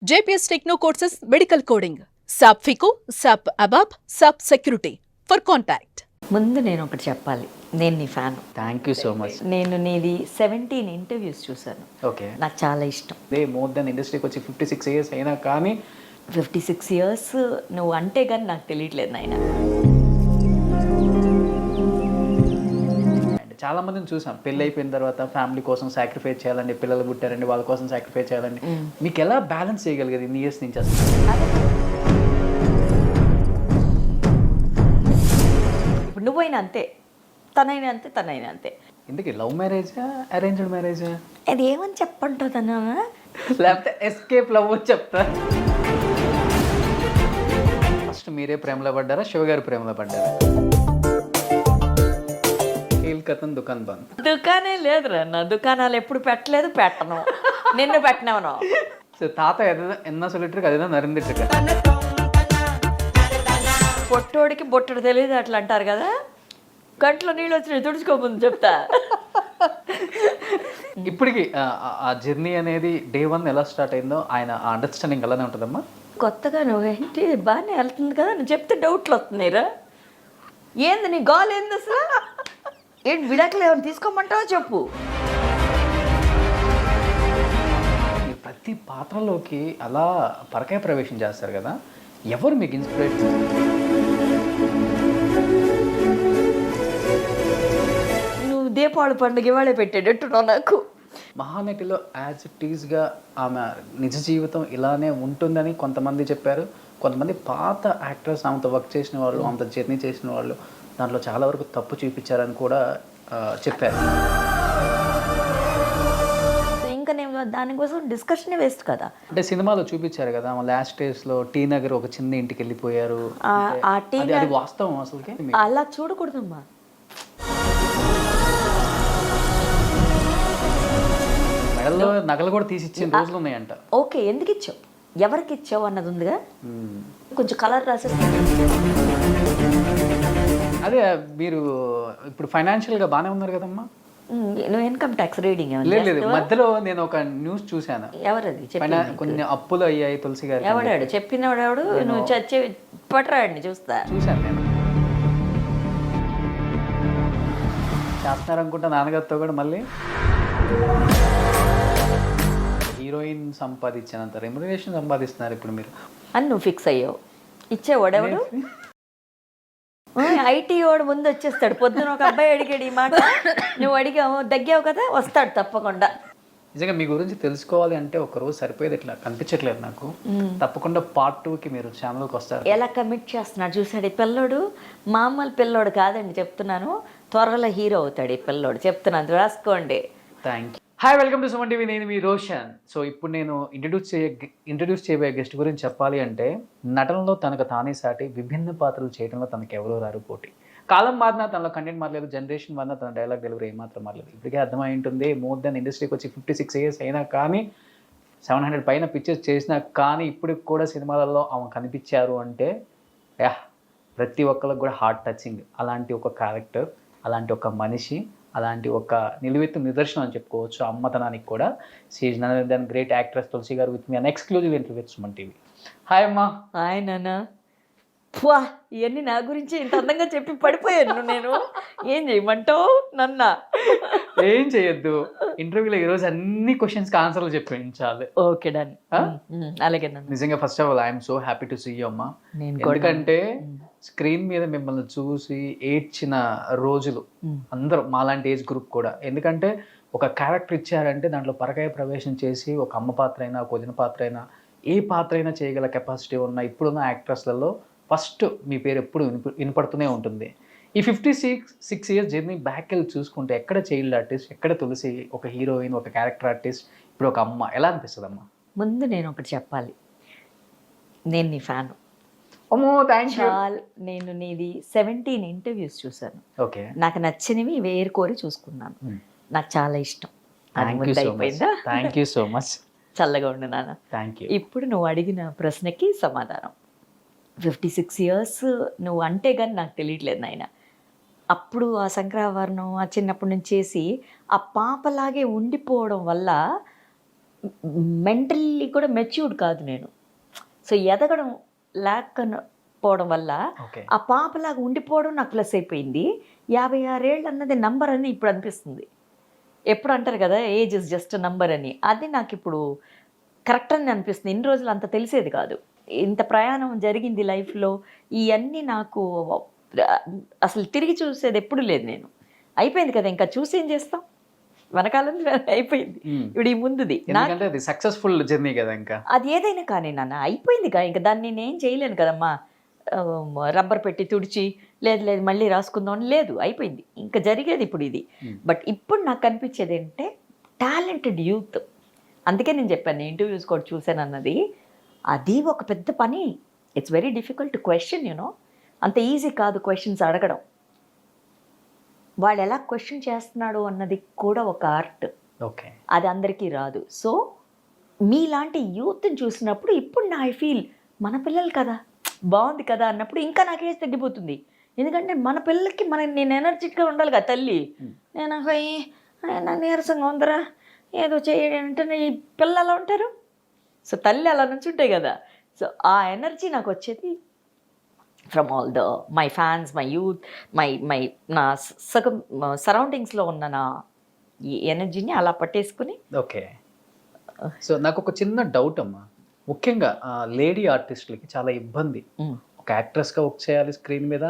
JPS Techno Courses Medical Coding, SAP FICO, SAP ABAP, SAP Security. For contact. ముందు నేను ఒకటి చెప్పాలి, నేను నీ fan. Thank you so much. నేను నీది 17 ఇంటర్వ్యూస్ చూశాను. ఓకే, నాకు చాలా ఇష్టం. అదే మోర్ దెన్ ఇండస్ట్రీకి వచ్చి 56 ఇయర్స్ అయినా కానీ 56 ఇయర్స్ నువ్వు అంటే కానీ నాకు తెలియట్లేదు నాయన. చాలా మందిని చూసాం, పెళ్ళి అయిపోయిన తర్వాత ఫ్యామిలీ కోసం సాక్రిఫైస్ చేయాలండి, పిల్లలు పుట్టారండి వాళ్ళ కోసం సాక్రిఫైస్ చేయాలండి. మీకు ఎలా బ్యాలెన్స్ చేయగలిగేది ఇన్ని ఇయర్స్ నుంచి అసలు? ఇప్పుడు నువ్వైనా అంతే, తనైనా అంతే, తనైనా అంతే. ఇందుకే లవ్ మ్యారేజా అరేంజ్డ్ మ్యారేజా? అది ఏమని చెప్పంటుందన్నా, లేకపోతే ఎస్కేప్ లవ్ చెప్తా. ఫస్ట్ మీరే ప్రేమలో పడ్డారా, శివగారు ప్రేమలో పడ్డారా? కథం దుకాన్ బంద్. దుకాణే లేదురా, నా దుకాణాలు ఎప్పుడు పెట్టలేదు, పెట్టను. నిన్ను పెట్టినవను. సో తాత ఎన్న சொல்லிட்டு అదేదో నరిందిட்டு ఇருக்கு. పొట్టోడికి బొట్టడు తెలియదు అట్లా అంటారు కదా. గంటలో నీళ్ళు వచ్చినాయి, తుడుచుకోముందు చెప్తా. ఇప్పటికి ఆ జర్నీ అనేది డే 1 ఎలా స్టార్ట్ అయిందో ఆయన అండర్స్టాండింగ్ అలానే ఉంటుందమ్మా. కొత్తగా నువ్వేంటి బాగానే వెళ్తుంది కదా, నువ్వు చెప్తే డౌట్లు వస్తున్నాయిరా. ఏంది నీ గోల్ ఏంది అసలు? ఏంటి విడాకులు ఏమైనా తీసుకోమంటావో చెప్పు. ప్రతి పాత్రలోకి అలా పరకాయ ప్రవేశం చేస్తారు కదా, ఎవరు మీకు ఇన్స్పిరేషన్? నువ్వు దీపావళి పండుగ ఇవాళే పెట్టేటట్టున్నావు నాకు. మహానటిలో యాజ్ ఇట్ ఈస్గా ఆమె నిజ జీవితం ఇలానే ఉంటుందని కొంతమంది చెప్పారు. కొంతమంది పాత యాక్టర్స్ ఆమెతో వర్క్ చేసిన వాళ్ళు, ఆమెతో జర్నీ చేసిన వాళ్ళు దాంట్లో చాలా వరకు తప్పు చూపించారని కూడా చెప్పారు. ఇంకా నేను దానికోసం డిస్కషన్ వేస్ట్ కదా. అంటే సినిమాలో చూపించారు కదా, ఆమె లాస్ట్ స్టేజ్లో టీ నగర్ ఒక చిన్న ఇంటికి వెళ్ళిపోయారు. అది వాస్తవం అసలుకి? అలా చూడకూడదమ్మా. మెడల్లో నగలు కూడా తీసి ఇచ్చిన రోజులు ఉన్నాయంట. ఓకే, ఎందుకు ఇచ్చావు, ఎవరికి ఇచ్చావు అన్నది ఉందిగా. కొంచెం కలర్ రాసేసి. అదే మీరు ఇప్పుడు ఫైనాన్షియల్గా బాగానే ఉన్నారు కదమ్మా. నువ్వు ఇన్కమ్ ట్యాక్స్ రీడింగ్ లేదు, మధ్యలో నేను ఒక న్యూస్ చూశాను. ఎవరది? కొన్ని అప్పులు అయ్యాయి తులసి గారు. ఎవడాడు చెప్పినవాడు? ఎవడు? నువ్వు చచ్చే పట్టరాడిని చూశాను నేను. చేస్తున్నారు అనుకుంటా నాన్నగారితో కూడా. మళ్ళీ హీరోయిన్ సంపాదించినంత రెమ్యునరేషన్ సంపాదిస్తున్నారు ఇప్పుడు మీరు అని నువ్వు ఫిక్స్ అయ్యావు. ఇచ్చేవాడెవడు? ఐటీ వాడు ముందు వచ్చేస్తాడు. పొద్దున ఒక అబ్బాయి అడిగాడు ఈ మాట, నువ్వు అడిగావు, దగ్గావు కదా, వస్తాడు తప్పకుండా. నిజంగా మీ గురించి తెలుసుకోవాలి అంటే ఒకరోజు సరిపోయేది, ఇట్లా కనిపించట్లేదు నాకు. తప్పకుండా పార్ట్ 2కి మీరు ఛానల్కి వస్తారు. ఎలా కమిట్ చేస్తున్నాడు చూసాడు ఈ పిల్లోడు. మామూలు పిల్లోడు కాదండి చెప్తున్నాను, త్వరలో హీరో అవుతాడు ఈ పిల్లోడు, చెప్తున్నాను, రాసుకోండి. Thank you. Hi, welcome to Suman TV. నేను మీ రోషన్. సో ఇప్పుడు నేను ఇంట్రడ్యూస్ చేయబోయే గెస్ట్ గురించి చెప్పాలి అంటే, నటనలో తనకు తానే సాటి విభిన్న పాత్రలు చేయడంలో తనకు ఎవరో రారు పోటీ. కాలం మారినా తనలో కంటెంట్ మారలేదు, జనరేషన్ మారినా తన డైలాగ్ డెలివరీ ఏమాత్రం మారలేదు. ఇప్పటికే అర్థమై ఉంటుంది, మోర్ దెన్ ఇండస్ట్రీకి వచ్చి 56 ఇయర్స్ అయినా కానీ, 700 పైన పిక్చర్స్ చేసినా కానీ ఇప్పటికి కూడా సినిమాలలో ఆమె కనిపించారు అంటే ప్రతి ఒక్కరికి కూడా హార్ట్ టచింగ్. అలాంటి ఒక క్యారెక్టర్, అలాంటి ఒక మనిషి, అలాంటి ఒక నిలువెత్తు నిదర్శనం అని చెప్పుకోవచ్చు అమ్మతనానికి కూడా. She none other than great actress Tulasi garu with me an exclusive interview with Suman TV. Hi అమ్మా. హాయ్ నాన్న. ఇవన్నీ నా గురించి ఇంత అందంగా చెప్పి పడిపోయాను నేను. ఏం చేయమంటావు నన్న? ఏం చేయొద్దు, ఇంటర్వ్యూలో ఈరోజు అన్ని క్వశ్చన్స్కి ఆన్సర్లు చెప్పించాలి. Okay done. అలాగే నన్ను. నిజంగా first of all I'm so happy to see you అమ్మా. ఎందుకంటే స్క్రీన్ మీద మిమ్మల్ని చూసి ఏడ్చిన రోజులు అందరూ మాలాంటి ఏజ్ గ్రూప్ కూడా. ఎందుకంటే ఒక క్యారెక్టర్ ఇచ్చారంటే దాంట్లో పరకాయ ప్రవేశం చేసి ఒక అమ్మ పాత్ర అయినా, ఒక వదిన పాత్ర అయినా, ఏ పాత్ర అయినా చేయగల కెపాసిటీ ఉన్న ఇప్పుడున్న యాక్ట్రెస్లలో ఫస్ట్ మీ పేరు ఎప్పుడు వినపడుతూనే ఉంటుంది. ఈ 56 ఇయర్స్ జర్నీ బ్యాక్ వెళ్ళి చూసుకుంటే ఎక్కడ చైల్డ్ ఆర్టిస్ట్, ఎక్కడ తులసి ఒక హీరోయిన్, ఒక క్యారెక్టర్ ఆర్టిస్ట్, ఇప్పుడు ఒక అమ్మ, ఎలా అనిపిస్తుంది అమ్మా? ముందు నేను ఒకటి చెప్పాలి, నేను నీ ఫ్యాన్. అమ్మో థ్యాంక్ యూ. నేను నీది 17 ఇంటర్వ్యూస్ చూశాను. ఓకే, నాకు నచ్చినవి వేరు కోరి చూసుకున్నాను. నాకు చాలా ఇష్టం. Thank you so much. చల్లగా ఉండు నాన్న. Thank you. ఇప్పుడు నువ్వు అడిగిన ప్రశ్నకి సమాధానం, 56 ఇయర్స్ నువ్వు అంటే కానీ నాకు తెలియట్లేదు నాయన. అప్పుడు ఆ శంకరాభరణం ఆ చిన్నప్పటి నుంచి చేసి ఆ పాపలాగే ఉండిపోవడం వల్ల మెంటల్లీ కూడా మెచ్యూర్డ్ కాదు నేను. సో ఎదగడం లేకపోవడం వల్ల ఓకే. ఆ పాపలాగా ఉండిపోవడం నాకు ప్లస్ అయిపోయింది. 56 ఏళ్ళు అన్నది నంబర్ అని ఇప్పుడు అనిపిస్తుంది. ఎప్పుడు అంటారు కదా ఏజ్ ఇస్ జస్ట్ నంబర్ అని, అది నాకు ఇప్పుడు కరెక్ట్ అని అనిపిస్తుంది. ఇన్ని రోజులు అంత తెలిసేది కాదు. ఇంత ప్రయాణం జరిగింది లైఫ్లో, ఇవన్నీ నాకు అసలు తిరిగి చూసేది ఎప్పుడు లేదు నేను. అయిపోయింది కదా, ఇంకా చూసి ఏం చేస్తాం, వెనకాల అయిపోయింది. ఇప్పుడు ఈ ముందుది ఎందుకంటే అది సక్సెస్ఫుల్ జర్నీ కదా ఇంకా. అది ఏదైనా కానీ నాన్న అయిపోయింది కదా, ఇంకా దాన్ని నేను చేయలేను కదమ్మా. రబ్బర్ పెట్టి తుడిచి లేదు లేదు మళ్ళీ రాసుకుందాం అని లేదు, అయిపోయింది. ఇంకా జరిగేది ఇప్పుడు ఇది. బట్ ఇప్పుడు నాకు కనిపించేది ఏంటంటే టాలెంటెడ్ యూత్. అందుకే నేను చెప్పాను ఇంటర్వ్యూస్ కూడా చూశాను అన్నది, అది ఒక పెద్ద పని. It's very difficult question, you know. అంత ఈజీ కాదు క్వశ్చన్స్ అడగడం. వాళ్ళు ఎలా క్వశ్చన్ చేస్తున్నాడు అన్నది కూడా ఒక ఆర్ట్. ఓకే. అది అందరికీ రాదు. సో మీలాంటి యూత్ని చూసినప్పుడు ఇప్పుడు నా ఐ ఫీల్ మన పిల్లలు కదా, బాగుంది కదా అన్నప్పుడు ఇంకా నాకు ఏజ్ తగ్గిపోతుంది. ఎందుకంటే మన పిల్లలకి నేను ఎనర్జెటిక్గా ఉండాలి కదా తల్లి. నేను నాకు నీరసంగా ఉందరా ఏదో చేయంటే ఈ పిల్లలు అలా ఉంటారు. సో తల్లి అలా నుంచి ఉంటాయి కదా. సో ఆ ఎనర్జీ నాకు వచ్చేది from all my fans, my youth, నా సరౌండింగ్స్లో ఉన్న నా ఈ ఎనర్జీని అలా పట్టేసుకుని. ఓకే. సో నాకు ఒక చిన్న డౌట్ అమ్మా, ముఖ్యంగా లేడీ ఆర్టిస్టులకి చాలా ఇబ్బంది. ఒక యాక్ట్రెస్గా వర్క్ చేయాలి స్క్రీన్ మీద,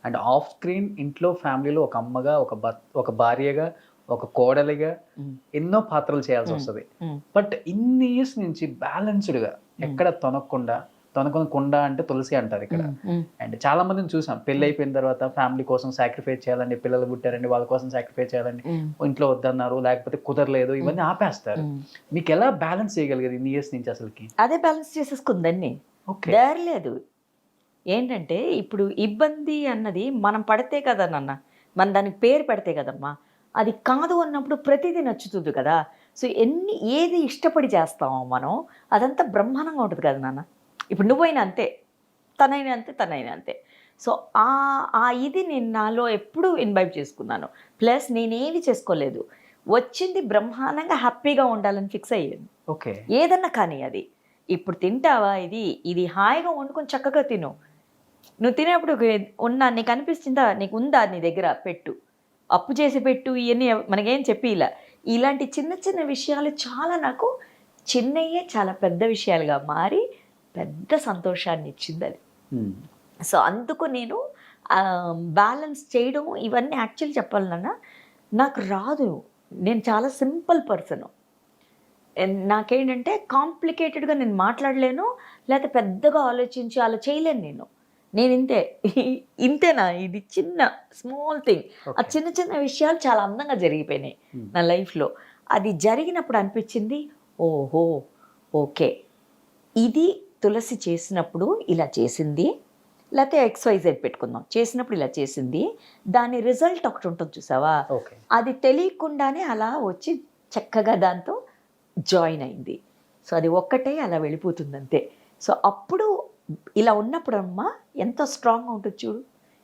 అండ్ ఆఫ్ స్క్రీన్ ఇంట్లో ఫ్యామిలీలో ఒక అమ్మగా, ఒక భార్యగా, ఒక కోడలిగా ఎన్నో పాత్రలు చేయాల్సి వస్తుంది. బట్ ఇన్ని ఇయర్స్ నుంచి బ్యాలెన్స్డ్గా ఎక్కడ తొనకొనకుండా అంటే తులసి అంటారు ఇక్కడ. అండ్ చాలా మందిని చూసాం, పెళ్ళి అయిపోయిన తర్వాత ఫ్యామిలీ కోసం సాక్రిఫైస్ చేయాలండి, పిల్లలు పుట్టారండి వాళ్ళ కోసం సాక్రిఫైస్ చేయాలండి, ఇంట్లో వద్దన్నారు, లేకపోతే కుదరలేదు, ఇవన్నీ ఆపేస్తారు. మీకు ఎలా బ్యాలెన్స్ చేయగలిగేది ఇన్ని ఇయర్స్ నుంచి అసలుకి? అదే బ్యాలెన్స్ చేసేసుకుందండి, దారి లేదు. ఏంటంటే ఇప్పుడు ఇబ్బంది అన్నది మనం పడితే కదా నాన్న, మన దానికి పేరు పెడితే కదమ్మా. అది కాదు అన్నప్పుడు ప్రతిదీ నచ్చుతుంది కదా. సో ఏది ఇష్టపడి చేస్తామో మనం అదంతా బ్రహ్మాండంగా ఉంటుంది కదా నాన్న. ఇప్పుడు నువ్వైనా అంతే, తనైనా అంతే. సో ఇది నేను నాలో ఎప్పుడూ ఇన్వైబ్ చేసుకున్నాను. ప్లస్ నేనేమి చేసుకోలేదు, వచ్చింది బ్రహ్మాండంగా హ్యాపీగా ఉండాలని ఫిక్స్ అయ్యాను. ఓకే. ఏదన్నా కానీ అది ఇప్పుడు తింటావా, ఇది హాయిగా వండుకొని చక్కగా తిను. నువ్వు తినేప్పుడు నీకు అనిపిస్తుందా, నీకు ఉందా నీ దగ్గర పెట్టు, అప్పు చేసి పెట్టు, ఇవన్నీ మనకేం చెప్పి ఇలాంటి చిన్న చిన్న విషయాలు చాలా నాకు చిన్నయ్యే చాలా పెద్ద విషయాలుగా మారి పెద్ద సంతోషాన్ని ఇచ్చింది అది. సో అందుకు నేను బ్యాలెన్స్ చేయడం ఇవన్నీ యాక్చువల్లీ చెప్పాలన్నా నాకు రాదు. నేను చాలా సింపుల్ పర్సను. నాకేంటంటే కాంప్లికేటెడ్గా నేను మాట్లాడలేను, లేకపోతే పెద్దగా ఆలోచించి అలా చేయలేను. నేను ఇంతేనా, ఇది చిన్న స్మాల్ థింగ్. ఆ చిన్న చిన్న విషయాలు చాలా అందంగా జరిగిపోయినాయి నా లైఫ్లో. అది జరిగినప్పుడు అనిపించింది, ఓహో ఓకే ఇది తులసి చేసినప్పుడు ఇలా చేసింది, లేకపోతే XYZ పెట్టుకుందాం, చేసినప్పుడు ఇలా చేసింది, దాని రిజల్ట్ ఒకటి ఉంటుంది చూసావా, అది తెలియకుండానే అలా వచ్చి చక్కగా దాంతో జాయిన్ అయింది. సో అది ఒక్కటే అలా వెళ్ళిపోతుంది అంతే. సో అప్పుడు ఇలా ఉన్నప్పుడు అమ్మా ఎంతో స్ట్రాంగ్గా ఉంటుంది చూడు,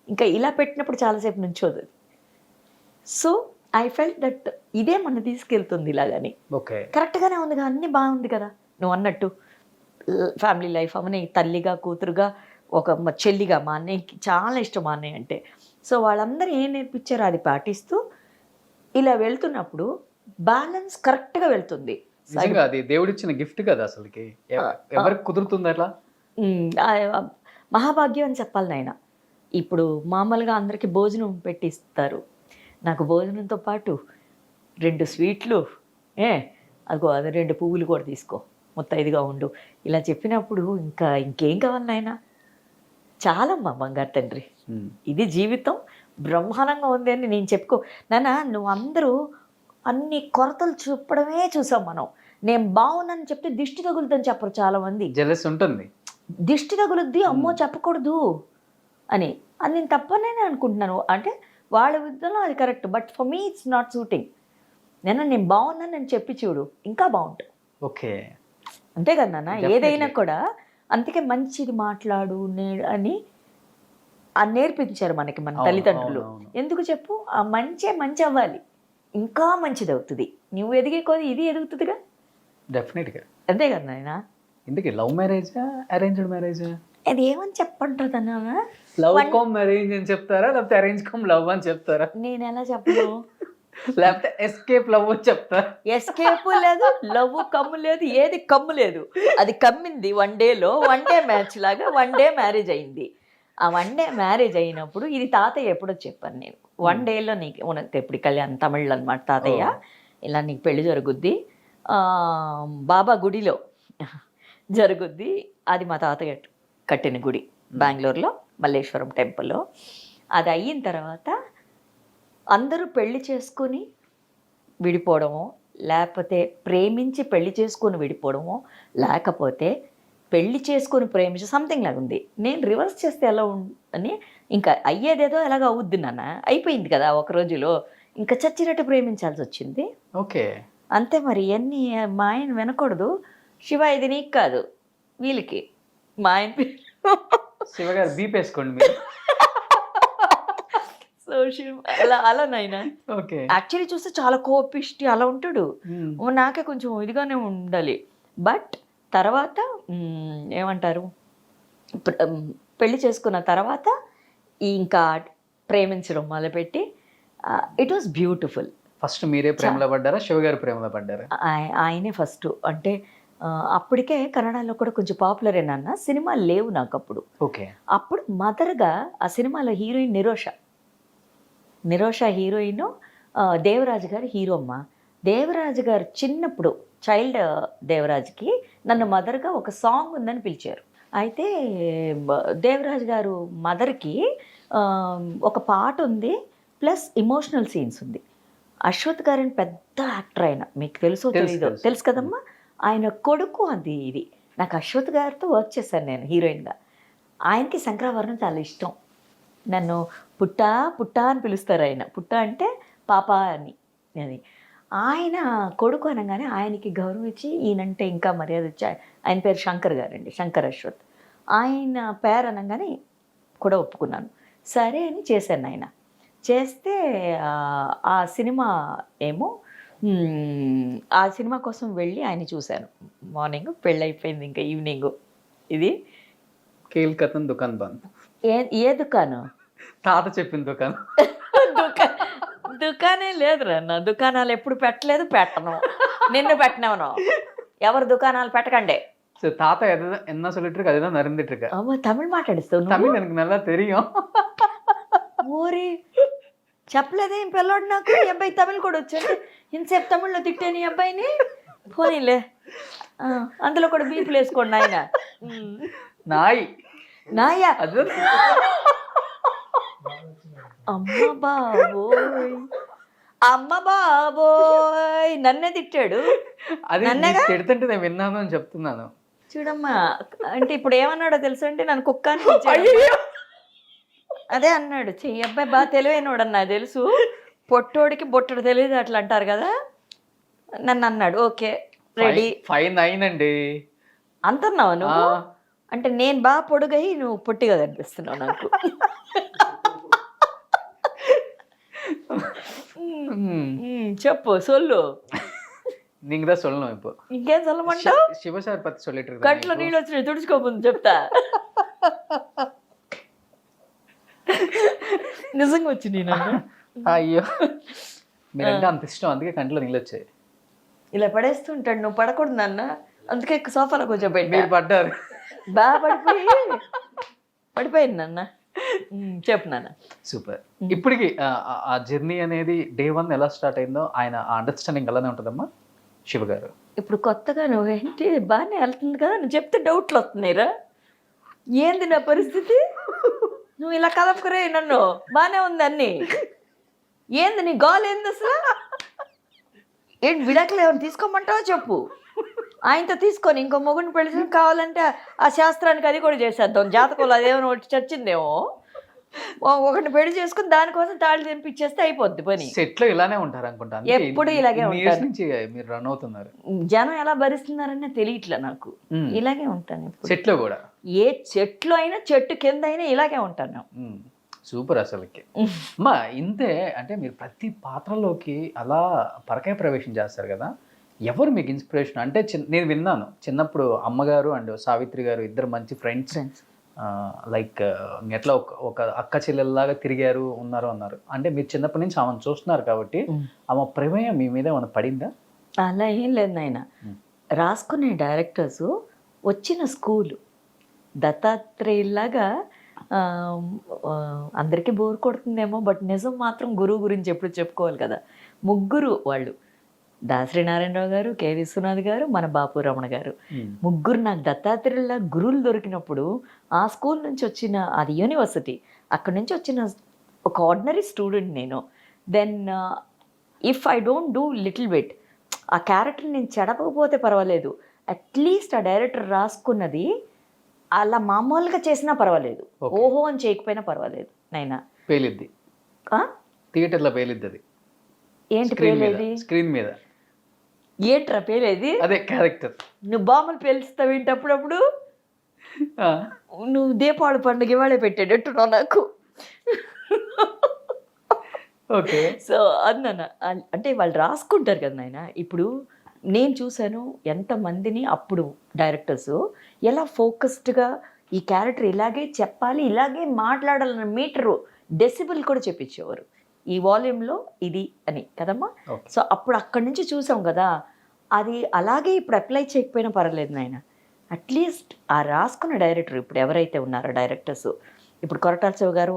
ఇంకా ఇలా పెట్టినప్పుడు చాలాసేపు నుంచోదు. సో ఐ ఫెల్ట్ దట్ ఇదే మన తీసుకెళ్తుంది ఇలాగని. కరెక్ట్గానే ఉంది, అన్నీ బాగుంది కదా నువ్వు అన్నట్టు. ఫ్యామిలీ లైఫ్ అవన్నీ, తల్లిగా కూతురుగా, ఒక చెల్లిగా, మా అన్నయ్యకి చాలా ఇష్టం మా అన్నయ్య అంటే. సో వాళ్ళందరూ ఏం నేర్పించారో అది పాటిస్తూ ఇలా వెళ్తున్నప్పుడు బ్యాలెన్స్ కరెక్ట్గా వెళ్తుంది. అది దేవుడిచ్చిన గిఫ్ట్ కదా అసలుకి, ఎవరికి కుదురుతుంది అట్లా? మహాభాగ్యం అని చెప్పాలి నాయన. ఇప్పుడు మామూలుగా అందరికీ భోజనం పెట్టిస్తారు, నాకు భోజనంతో పాటు 2 స్వీట్లు, అదిగో అది 2 పువ్వులు కూడా తీసుకో, ముత్తైదుగా ఉండు, ఇలా చెప్పినప్పుడు ఇంకేం కావాలి నాయన, చాలమ్మా బంగారు తండ్రి, ఇది జీవితం బ్రహ్మాండంగా ఉంది అని నేను చెప్పుకో. నాన్న నువ్వు అందరూ అన్ని కొరతలు చూపడమే చూసాం మనం. నేను బాగున్నాను చెప్తే దిష్టి తగులుదని చెప్పరు చాలామంది. జెలస్ ఉంటుంది, దిష్టి తగులుద్ది, అమ్మో చెప్పకూడదు అని. అది నేను తప్పనే అనుకుంటున్నాను. అంటే వాళ్ళ విధంలో అది correct, but for me it's not suiting. నేను బాగున్నాను నేను చెప్పి చూడు, ఇంకా బాగుంటుంది. ఓకే, అంతే కదా నాన్న, ఏదైనా కూడా. అందుకే మంచిది మాట్లాడు అని నేర్పించారు మనకి మన తల్లిదండ్రులు. ఎందుకు చెప్పు, ఆ మంచి అవ్వాలి, ఇంకా మంచిది అవుతుంది. నువ్వు ఎదిగే కొద్ది ఇది ఎదుగుతుందిగా. డెఫినెట్గా. అంతే కదా నాయన. ఇందుకే లవ్ మ్యారేజా అరేంజ్డ్ మ్యారేజా? అది ఏమని చెప్పంటుందన్నా, లవ్ కమ్ అరేంజ్ అని చెప్తారా, లేకపోతే అరేంజ్ కమ్ లవ్ అని చెప్తారా, నేను ఎలా చెప్పను? లేకపోతే ఎస్కేప్ లవ్ అని చెప్తారా? ఎస్కేప్ లేదు, లవ్ కమ్ము లేదు, ఏది కమ్ము లేదు. అది కమ్మింది 1 డేలో, 1 డే మ్యాచ్ లాగా 1 డే మ్యారేజ్ అయింది. ఆ 1 డే మ్యారేజ్ అయినప్పుడు ఇది తాతయ్య ఎప్పుడో చెప్పాను నేను, 1 డేలో నీకు ఉన్నది ఎప్పుడు కళ్యాణ్ తమిళ్ అనమాట. తాతయ్య ఇలా నీకు పెళ్లి జరుగుద్ది, బాబా గుడిలో జరుగుద్ది. అది మా తాతయ్య కట్టిన గుడి బెంగళూరులో, మల్లేశ్వరం టెంపుల్లో. అది అయిన తర్వాత అందరూ పెళ్లి చేసుకుని విడిపోవడమో, లేకపోతే ప్రేమించి పెళ్లి చేసుకుని విడిపోవడమో, లేకపోతే పెళ్లి చేసుకుని ప్రేమించి సంథింగ్ లాగా ఉంది. నేను రివర్స్ చేస్తే ఎలా అని, ఇంకా అయ్యేదేదో ఎలాగ అవుద్ది నాన్న, అయిపోయింది కదా ఒక రోజులో, ఇంకా చచ్చినట్టు ప్రేమించాల్సి వచ్చింది. ఓకే, అంతే మరి. ఇవన్నీ మా ఆయన వినకూడదు. శివ ఇది నీకు కాదు, వీళ్ళకి. మా ఆయన శివ గారు బీప్ వేసుకోండి మీరు. సో శివ అలా నాయన. ఓకే, యాక్చువల్లీ చూస్తే చాలా కోపిష్టి అలా ఉంటాడు. నాకే కొంచెం ఇదిగానే ఉండాలి. బట్ తర్వాత ఏమంటారు, పెళ్లి చేసుకున్న తర్వాత ఇంకా ప్రేమించడం మొదలుపెట్టి ఇట్ వాస్ బ్యూటిఫుల్. ఫస్ట్ మీరే ప్రేమలో పడ్డారా, శివ గారు ప్రేమలో పడ్డారా? ఆయనే ఫస్ట్. అంటే అప్పటికే కన్నడలో కూడా కొంచెం పాపులర్ నాన్న. సినిమాలు లేవు నాకు అప్పుడు. ఓకే, అప్పుడు మదర్గా ఆ సినిమాలో హీరోయిన్ నిరోష హీరోయిన్, దేవరాజు గారు హీరో అమ్మ. దేవరాజు గారు చిన్నప్పుడు చైల్డ్ దేవరాజుకి నన్ను మదర్గా ఒక సాంగ్ ఉందని పిలిచారు. అయితే దేవరాజు గారు మదర్కి ఒక పాట ఉంది, ప్లస్ ఇమోషనల్ సీన్స్ ఉంది. అశ్వత్ గారిని పెద్ద యాక్టర్ ఆయన, మీకు తెలుసో తెలీదో, తెలుసు కదమ్మా. ఆయన కొడుకు అది ఇది. నాకు అశ్వత్ గారితో వర్క్ చేశాను నేను హీరోయిన్గా. ఆయనకి శంకరాభరణం చాలా ఇష్టం. నన్ను పుట్టా పుట్టా అని పిలుస్తారు ఆయన. పుట్ట అంటే పాప అని. అది ఆయన కొడుకు అనగానే ఆయనకి గౌరవం ఇచ్చి, ఈయనంటే ఇంకా మర్యాద ఇచ్చి, ఆయన పేరు శంకర్ గారండి, శంకర్ అశ్వత్. ఆయన పేరు అనగానే కూడా ఒప్పుకున్నాను. సరే అని చేశాను. ఆయన చేస్తే ఆ సినిమా ఏమో, ఆ సినిమా కోసం వెళ్ళి ఆయన చూశాను. మార్నింగ్ పెళ్ళి అయిపోయింది, ఇంకా ఈవినింగ్. ఇది కేల్కతన్ దుకాన్ బంద్. ఏ దుకాణం? తాత చెప్పిన దుకాణం. దుకాణం లేదురా అన్న, దుకాణాలు ఎప్పుడు పెట్టలేదు, పెట్టను. నిన్ను పెట్టినవను. ఎవరు దుకాణాలు పెట్టకండి. సో తాత என்ன சொல்லிட்டு இருக்கு அதுதான் நடந்துட்டு இருக்கு. అమ్మ తమిళ్ మాట్లాడిస్తావు? தமிழ் எனக்கு நல்லா தெரியும். ఊరి చెప్పలేదే ఈ పిల్లోడు నాకు. ఈ అబ్బాయి తమిళ్ కూడా వచ్చాడు. ఇంతసేపు తమిళ్లో తిట్టాను ఈ అబ్బాయిని. పోనీలే, అందులో కూడా బీపులు వేసుకోండి ఆయన. నాయ్ నాయా? అది అమ్మ బాబోయ్, అమ్మ బాబోయ్, నన్నే తిట్టాడు. అది తిడుతుంటే నేను విన్నాను అని చెప్తున్నాను. చూడమ్మా, అంటే ఇప్పుడు ఏమన్నాడో తెలుసు అంటే, నన్ను కుక్క అని పిలిచాడు. అదే అన్నాడు. చెయ్యి అబ్బాయి బాగా తెలివైనోడు అన్న తెలుసు, పొట్టోడికి బొట్టడు తెలియదు అట్లా అంటారు కదా. నన్ను అన్నాడు. Okay ready. 5'9" అండి. అంటున్నావు నువ్వు? అంటే నేను బాగా పొడుగై నువ్వు పొట్టిగా కనిపిస్తున్నావు నాకు. చెప్పు సొల్లు. நீங்க தான் சொல்லணும் இப்போ. ఇంకేం చల్లమంటావు? శివ సార్ పத்தி சொல்லிட்டு இருக்காங்க. కట్లో నీళ్ళు వచ్చినాయి, తుడుచుకోకుండా చెప్తా. నిజంగా వచ్చినాయి నన్ను. అయ్యో, మీరంటే అంత ఇష్టం, అందుకే కంట్లో నీళ్ళు వచ్చాయి. ఇలా పడేస్తుంటాడు. నువ్వు పడకూడదు నాన్న, అందుకే సోఫాలో కొంచెం పెట్టి. మీరు పడ్డారు. బాగా పడిపోయింది నాన్న. చెప్పు నాన్న. సూపర్. ఇప్పటికి ఆ జర్నీ అనేది డే 1 ఎలా స్టార్ట్ అయిందో, ఆయన ఆ అండర్స్టాండింగ్ అలానే ఉంటుందమ్మా శివ గారు? ఇప్పుడు కొత్తగా నువ్వేంటి బాగానే వెళ్తుంది కదా, నువ్వు చెప్తే డౌట్లు వస్తున్నాయిరా. ఏంది నా పరిస్థితి? నువ్వు ఇలా కలపకరే నన్ను. బాగానే ఉంది అన్ని. ఏంది నీ గాల్ ఏంది అసలు? ఏంటి విడాకులు ఏమైనా తీసుకోమంటావో చెప్పు. ఆయనతో తీసుకొని ఇంకో మొగుడిని పెళ్లి కావాలంటే ఆ శాస్త్రానికి అది కూడా చేసేద్దాం. జాతకంలో అదేమైనా ఒకటి చచ్చిందేమో, ఒకటిని పెళ్లి చేసుకుని దానికోసం తాళి తెంపిచ్చేస్తే అయిపోద్ది పని. సెట్లో ఇలానే ఉంటారు అనుకుంటా. ఎప్పుడు ఇలాగే ఉంటారు. మీరు రన్ అవుతున్నారు. జనం ఎలా భరిస్తున్నారనే తెలియట్లే నాకు. ఇలాగే ఉంటాను సెట్లో కూడా. ఏ చెట్లు అయినా, చెట్టు కింద అయినా ఇలాగే ఉంటాను. సూపర్ అసలుకి. అమ్మా ఇంతే అంటే మీరు ప్రతి పాత్రలోకి అలా పరకాయ ప్రవేశం చేస్తారు కదా, ఎవరు మీకు ఇన్స్పిరేషన్ అంటే నేను విన్నాను చిన్నప్పుడు అమ్మగారు అండ్ సావిత్రి గారు ఇద్దరు మంచి ఫ్రెండ్స్, ఫ్రెండ్స్ లైక్ ఎట్లా ఒక అక్క చెల్లెల్లాగా తిరిగారు ఉన్నారు అన్నారు. అంటే మీరు చిన్నప్పటి నుంచి ఆమెను చూస్తున్నారు కాబట్టి ఆమె ప్రమేయం మీ మీద ఏమైనా పడిందా? అలా ఏం లేదు నాయన. రాసుకునే డైరెక్టర్స్ వచ్చిన స్కూలు దత్తాత్రేయులాగా అందరికీ బోర్ కొడుతుందేమో, బట్ నిజం మాత్రం గురువు గురించి ఎప్పుడు చెప్పుకోవాలి కదా. ముగ్గురు వాళ్ళు, దాసరి నారాయణరావు గారు, కె విశ్వనాథ్ గారు, మన బాపు రమణ గారు, ముగ్గురు నాకు దత్తాత్రేయుల గురువులు దొరికినప్పుడు ఆ స్కూల్ నుంచి వచ్చిన, అది యూనివర్సిటీ, అక్కడి నుంచి వచ్చిన ఒక ఆర్డినరీ స్టూడెంట్ నేను. Then if I don't do little bit, ఆ క్యారెక్టర్ నేను చెడపకపోతే పర్వాలేదు, అట్లీస్ట్ ఆ డైరెక్టర్ రాసుకున్నది అలా మామూలుగా చేసినా పర్వాలేదు, ఓహో అని చేయకపోయినా పర్వాలేదు నైనా. పేలిద్ది థియేటర్లో పేలిద్ది అది. ఏంటి పేలేది? స్క్రీన్ మీద ఏంట్రా పేలేది? అదే క్యారెక్టర్. నువ్వు బాంబులు పేలుస్తావు ఏంటి అప్పుడప్పుడు? నువ్వు దీపావళి పండుగ ఇవాళే పెట్టేటట్టున్నావు నాకు. ఓకే. సో అన్న అంటే వాళ్ళు రాసుకుంటారు కదా నాయన. ఇప్పుడు నేను చూశాను ఎంతమందిని అప్పుడు డైరెక్టర్స్ ఎలా ఫోకస్డ్గా ఈ క్యారెక్టర్ ఇలాగే చెప్పాలి, ఇలాగే మాట్లాడాలన్న మీటరు డెసిబుల్ కూడా చెప్పించేవారు, ఈ వాల్యూమ్లో ఇది అని కదమ్మా. సో అప్పుడు అక్కడి నుంచి చూసాం కదా, అది అలాగే ఇప్పుడు అప్లై చేయకపోయినా పర్వాలేదు నాయన. అట్లీస్ట్ ఆ రాసుకున్న డైరెక్టర్, ఇప్పుడు ఎవరైతే ఉన్నారో డైరెక్టర్స్, ఇప్పుడు కొరటాల శివ గారు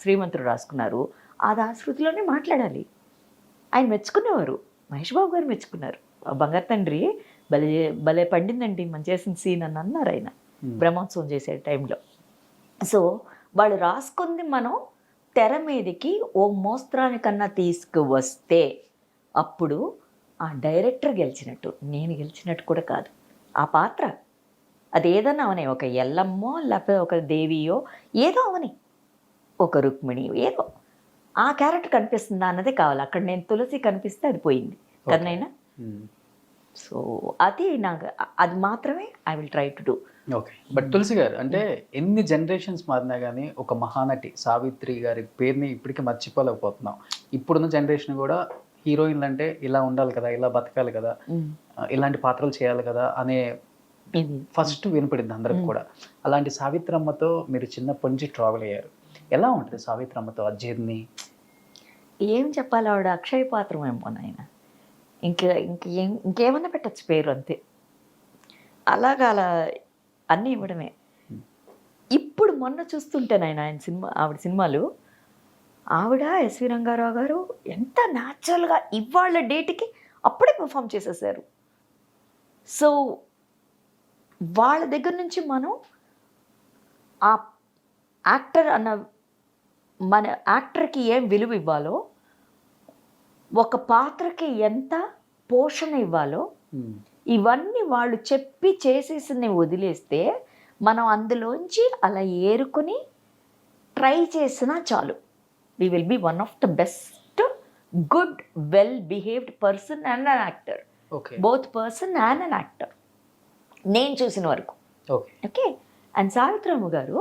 శ్రీమంతుడు రాసుకున్నారు, అది ఆ శృతిలోనే మాట్లాడాలి. ఆయన మెచ్చుకునేవారు, మహేష్ బాబు గారు మెచ్చుకున్నారు, బంగారు తండ్రి భలే భలే పండిందండి మనం చేసిన సీన్ అని అన్నారు ఆయన బ్రహ్మోత్సవం చేసే టైంలో. సో వాళ్ళు రాసుకుంది మనం తెర మీదకి ఓ మోస్త్రానికన్నా తీసుకువస్తే అప్పుడు ఆ డైరెక్టర్ గెలిచినట్టు, నేను గెలిచినట్టు కూడా కాదు. ఆ పాత్ర అది ఏదన్నా అవని, ఒక ఎల్లమ్మో లేకపోతే ఒక దేవియో ఏదో అవని, ఒక రుక్మిణి ఏదో, ఆ క్యారెక్టర్ కనిపిస్తుందా అన్నదే కావాలి. అక్కడ నేను తులసి కనిపిస్తే అది పోయింది కదనైనా. సో అది నాకు, అది మాత్రమే I will try to do. Okay. But Tulasi garu అంటే ఎన్ని జనరేషన్స్ మారినా కానీ ఒక మహానటి సావిత్రి గారి పేరుని ఇప్పటికీ మర్చిపోలేకపోతున్నాం. ఇప్పుడున్న జనరేషన్ కూడా హీరోయిన్లు అంటే ఇలా ఉండాలి కదా, ఇలా బతకాలి కదా, ఇలాంటి పాత్రలు చేయాలి కదా అనే ఫస్ట్ వినపడింది అందరికి కూడా. అలాంటి సావిత్రమ్మతో మీరు చిన్నప్పటి నుంచి ట్రావెల్ అయ్యారు. ఎలా ఉంటుంది సావిత్రమ్మతో ఆ జర్నీ? ఏం చెప్పాలి, ఆవిడ అక్షయ పాత్రం ఏమో నాయన, ఇంకేమన్నా పెట్టచ్చు పేరు, అంతే. అలాగా అలా అన్నీ ఇవ్వడమే. ఇప్పుడు మొన్న చూస్తుంటే నాయన ఆయన సినిమా, ఆవిడ సినిమాలు, ఆవిడ ఎస్వి రంగారావు గారు ఎంత న్యాచురల్గా ఇవాళ డేట్కి అప్పుడే పర్ఫామ్ చేసేసారు. సో వాళ్ళ దగ్గర నుంచి మనం ఆ యాక్టర్ అన్న, మన యాక్టర్కి ఏం విలువ ఇవ్వాలో, ఒక పాత్రకి ఎంత పోషణ ఇవ్వాలో, ఇవన్నీ వాళ్ళు చెప్పి చేసేసి వదిలేస్తే మనం అందులోంచి అలా ఏరుకొని ట్రై చేసినా చాలు, we will be one of the best good well behaved person and an actor, both person and an actor నేను చూసిన వరకు. ఓకే. అండ్ సావిత్రమ్మ గారు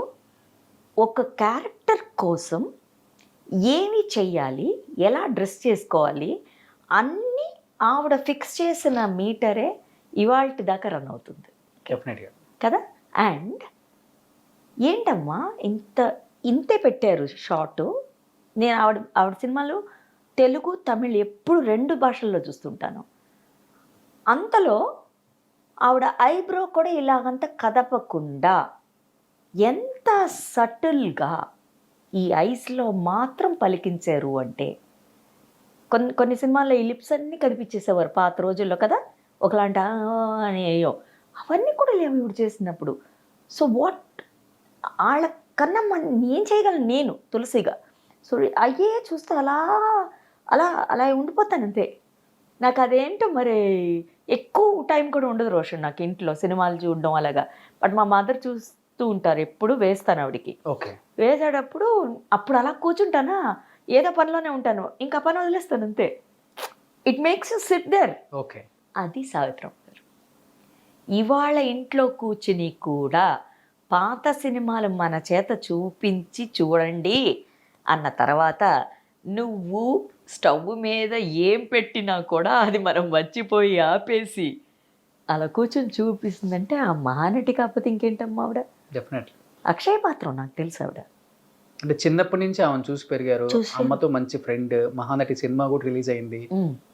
ఒక క్యారెక్టర్ కోసం ఏమి చెయ్యాలి, ఎలా డ్రెస్ చేసుకోవాలి, అన్నీ ఆవిడ ఫిక్స్ చేసిన మీటరే ఇవాళ దాకా రన్ అవుతుంది కదా. అండ్ ఏంటమ్మా ఇంతే పెట్టారు షార్టు. నేను ఆవిడ సినిమాలు తెలుగు తమిళ్ ఎప్పుడు 2 భాషల్లో చూస్తుంటాను. అంతలో ఆవిడ ఐబ్రో కూడా ఇలాగంత కదపకుండా ఎంత సటిల్గా ఈ ఐస్లో మాత్రం పలికించారు అంటే, కొన్ని సినిమాల్లో ఈ లిప్స్ అన్నీ కనిపించేసేవారు పాత రోజుల్లో కదా, ఒకలాంటి అని అయ్యో, అవన్నీ కూడా లేవు ఇప్పుడు చేసినప్పుడు. సో వాట్, వాళ్ళ కన్నా ఏం చేయగలను నేను తులసిగా? సో అయ్యే చూస్తే అలా అలా అలా ఉండిపోతాను అంతే. నాకు అదేంటో మరి ఎక్కువ టైం కూడా ఉండదు రోషన్ నాకు ఇంట్లో సినిమాలు చూడడం అలాగా. బట్ మా మదర్ చూస్తూ ఉంటారు, ఎప్పుడు వేస్తాను ఆవిడికి. వేసేటప్పుడు అప్పుడు అలా కూర్చుంటానా, ఏదో పనిలోనే ఉంటాను, ఇంకా పని వదిలేస్తాను అంతే. It makes you sit there. Okay. అది సావిత్రమ్మ గారు. ఇవాళ ఇంట్లో కూర్చుని కూడా పాత సినిమాలు మన చేత చూపించి చూడండి అన్న తర్వాత నువ్వు స్టవ్ మీద ఏం పెట్టినా కూడా అది మనం మర్చిపోయి ఆపేసి అలా కూర్చొని చూపిస్తుందంటే ఆ మహానటి కాకపోతే ఇంకేంటమ్మా ఆవిడ. డెఫినెట్లీ. అక్షయ పాత్రం నాకు తెలుసు ఆవిడ. అంటే చిన్నప్పటి నుంచి ఆమెను చూసి పెరిగారు. అమ్మతో మంచి ఫ్రెండ్. మహానటి సినిమా కూడా రిలీజ్ అయింది.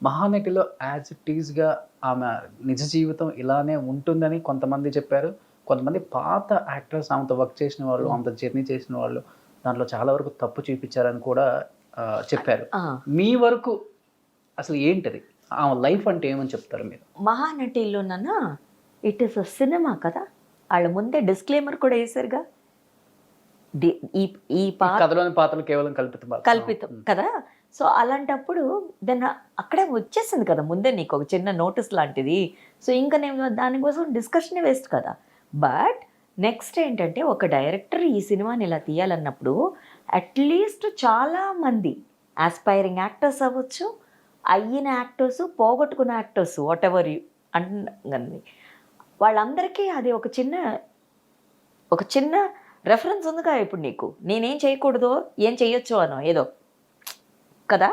మహానటిలో యాజ్ ఇట్ ఈస్ గా ఆమె నిజ జీవితం ఇలానే ఉంటుందని కొంతమంది చెప్పారు. కొంతమంది పాత యాక్టర్స్ ఆమెతో వర్క్ చేసిన వాళ్ళు, ఆమెతో జర్నీ చేసిన వాళ్ళు దాంట్లో చాలా వరకు తప్పు చూపించారని కూడా చెప్పారు. మీ వరకు అసలు ఏంటది, ఆమె లైఫ్ అంటే ఏమని చెప్తారు మీరు? మహానటిలోనన్నా ఇట్ ఈస్ అ సినిమా కదా, వాళ్ళ ముందే డిస్క్లైమర్ కూడా వేశారుగా, ఈ కథలోని పాత్రలు కేవలం కల్పితం కదా. సో అలాంటప్పుడు దాన్ని అక్కడే వచ్చేసింది కదా ముందే నీకు ఒక చిన్న నోటీస్ లాంటిది. సో ఇంకా నేను దానికోసం డిస్కషన్ వేస్ట్ కదా. బట్ నెక్స్ట్ ఏంటంటే ఒక డైరెక్టర్ ఈ సినిమాని ఇలా తీయాలన్నప్పుడు అట్లీస్ట్ చాలామంది ఆస్పైరింగ్ యాక్టర్స్ అవ్వచ్చు, అయిన యాక్టర్స్, పోగొట్టుకున్న యాక్టర్స్, వాట్ ఎవర్ అండి, వాళ్ళందరికీ అది ఒక చిన్న రెఫరెన్స్ ఉందిగా ఇప్పుడు నీకు. నేనేం చేయకూడదో ఏం చేయొచ్చో అనో ఏదో కదా.